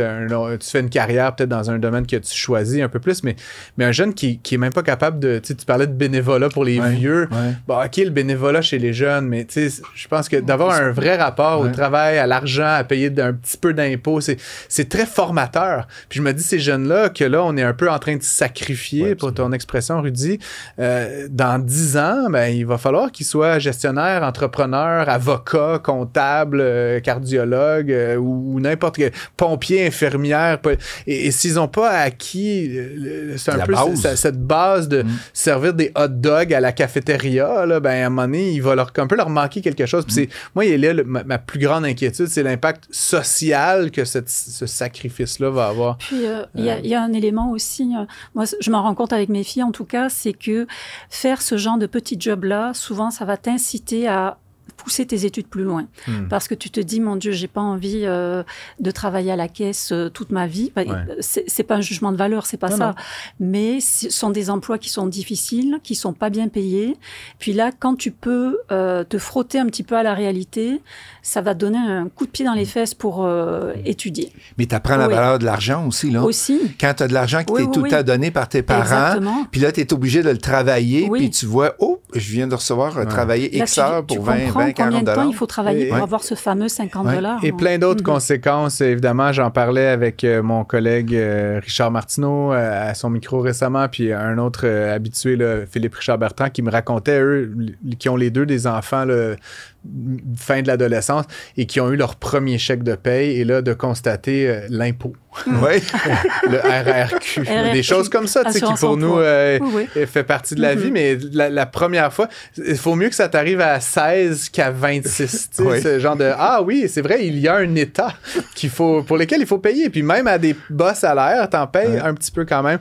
tu fais une carrière peut-être dans un domaine que tu choisis un peu plus, mais un jeune qui est même pas capable de, tu sais, tu parlais de bénévolat pour les vieux, bon, ok, le bénévolat chez les jeunes, mais tu sais, je pense que d'avoir un vrai rapport au travail, à l'argent, à payer un petit peu d'impôts, c'est très formateur. Puis je me dis, ces jeunes-là, que là, on est un peu en train de sacrifier, pour ton expression, Rudy, dans 10 ans, ben, il va falloir qu'ils soient gestionnaires, entrepreneurs, avocats, comptables, cardiologues ou n'importe quel, pompiers, infirmières. Et s'ils n'ont pas acquis c'est un peu cette base de servir des hot dogs à la cafétéria, là, ben, à un moment donné, il va un peu leur manquer quelque chose. Puis moi, il est là, ma plus grande inquiétude, c'est l'impact social que ce sacrifice-là va avoir. Puis, il y a un élément aussi, moi, je m'en rends compte avec mes filles, en tout cas, c'est que faire ce genre de petits jobs-là, souvent, ça va t'inciter à pousser tes études plus loin. Parce que tu te dis, mon Dieu, j'ai pas envie de travailler à la caisse toute ma vie. C'est pas un jugement de valeur, c'est pas ça. Non. Mais ce sont des emplois qui sont difficiles, qui sont pas bien payés. Puis là, quand tu peux te frotter un petit peu à la réalité, ça va te donner un coup de pied dans les fesses pour étudier. Mais tu apprends la valeur de l'argent aussi, là. Aussi. Quand tu as de l'argent qui t'est tout le temps donné par tes parents, puis là, tu es obligé de le travailler, puis tu vois, oh, je viens de recevoir travailler X heures pour 20, 40 combien de temps il faut travailler pour avoir ce fameux 50 $. Et plein d'autres conséquences, évidemment. J'en parlais avec mon collègue Richard Martineau à son micro récemment, puis un autre habitué, là, Philippe Richard Bertrand, qui me racontait, eux, qui ont les deux des enfants, là, fin de l'adolescence, et qui ont eu leur premier chèque de paye, et là, de constater l'impôt. Le RRQ. Des choses comme ça, tu sais, qui pour nous fait partie de la vie, mais la première fois, il faut mieux que ça t'arrive à 16 qu'à 26. Tu sais, ce genre de ah oui, c'est vrai, il y a un état pour lequel il faut payer. Puis même à des bas salaires, t'en payes un petit peu quand même.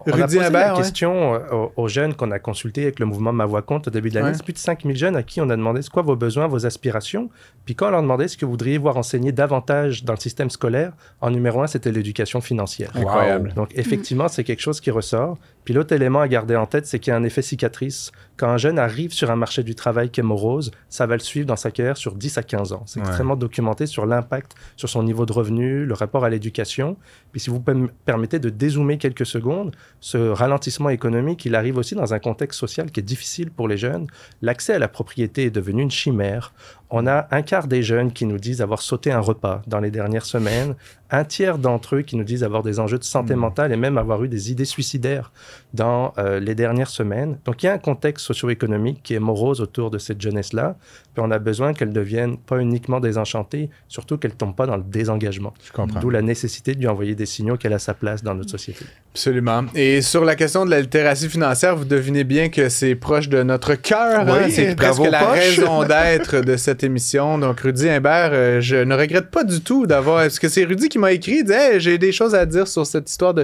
On a posé la question aux jeunes qu'on a consultés avec le mouvement Ma Voix Compte au début de l'année. C'est plus de 5000 jeunes à qui on a demandé c'est quoi vos besoins, vos aspirations. Puis quand on leur demandait ce que vous voudriez voir enseigner davantage dans le système scolaire, en numéro 1, c'était l'éducation financière. Incroyable. Donc effectivement, c'est quelque chose qui ressort. Puis l'autre élément à garder en tête, c'est qu'il y a un effet cicatrice. Quand un jeune arrive sur un marché du travail qui est morose, ça va le suivre dans sa carrière sur 10 à 15 ans. C'est extrêmement documenté sur l'impact sur son niveau de revenu, le rapport à l'éducation. Puis si vous permettez de dézoomer quelques secondes, ce ralentissement économique, il arrive aussi dans un contexte social qui est difficile pour les jeunes. L'accès à la propriété est devenu une chimère. On a un quart des jeunes qui nous disent avoir sauté un repas dans les dernières semaines, un tiers d'entre eux qui nous disent avoir des enjeux de santé mentale et même avoir eu des idées suicidaires dans les dernières semaines. Donc il y a un contexte socio-économique qui est morose autour de cette jeunesse-là, puis on a besoin qu'elle ne devienne pas uniquement désenchantée, surtout qu'elle ne tombe pas dans le désengagement. D'où la nécessité de lui envoyer des signaux qu'elle a sa place dans notre société. Absolument. Et sur la question de la littératie financière, vous devinez bien que c'est proche de notre cœur. Oui, c'est presque la raison d'être de cette émission. Donc, Rudy Imbert, je ne regrette pas du tout d'avoir... Parce que c'est Rudy qui m'a écrit, il dit hey, j'ai des choses à dire sur cette histoire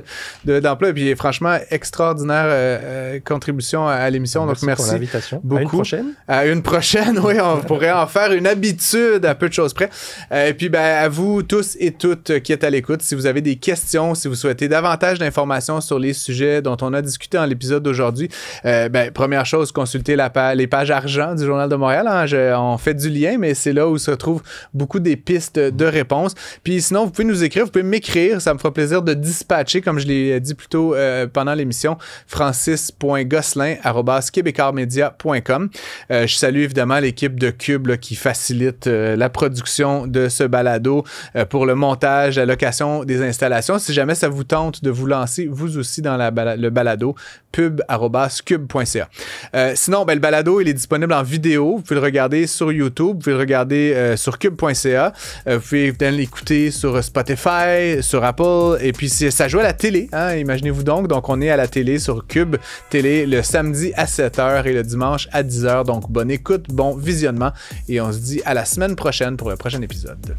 d'emploi. Et puis, franchement, extraordinaire contribution à l'émission. Donc, merci pour l'invitation. Beaucoup. À une prochaine. À une prochaine, oui. On pourrait en faire une habitude à peu de choses près. Et puis, à vous tous et toutes qui êtes à l'écoute, si vous avez des questions, si vous souhaitez davantage d'informations sur les sujets dont on a discuté dans l'épisode d'aujourd'hui, première chose, consultez les pages argent du Journal de Montréal. On fait du lien, mais c'est là où se retrouvent beaucoup des pistes de réponses. Puis sinon, vous pouvez nous écrire, vous pouvez m'écrire, ça me fera plaisir de dispatcher, comme je l'ai dit plus tôt pendant l'émission, francis.gosselin@quebecarmedia.com. Je salue évidemment l'équipe de Cube qui facilite la production de ce balado pour le montage, la location des installations. Si jamais ça vous tente de vous lancer, vous aussi, dans le balado, pub@cube.ca. Sinon, le balado, il est disponible en vidéo. Vous pouvez le regarder sur YouTube, vous pouvez le regarder sur cube.ca. Vous pouvez l'écouter sur Spotify, sur Apple. Et puis, ça joue à la télé. Imaginez-vous donc. Donc, on est à la télé sur Cube Télé le samedi à 7h et le dimanche à 10h. Donc, bonne écoute, bon visionnement. Et on se dit à la semaine prochaine pour le prochain épisode.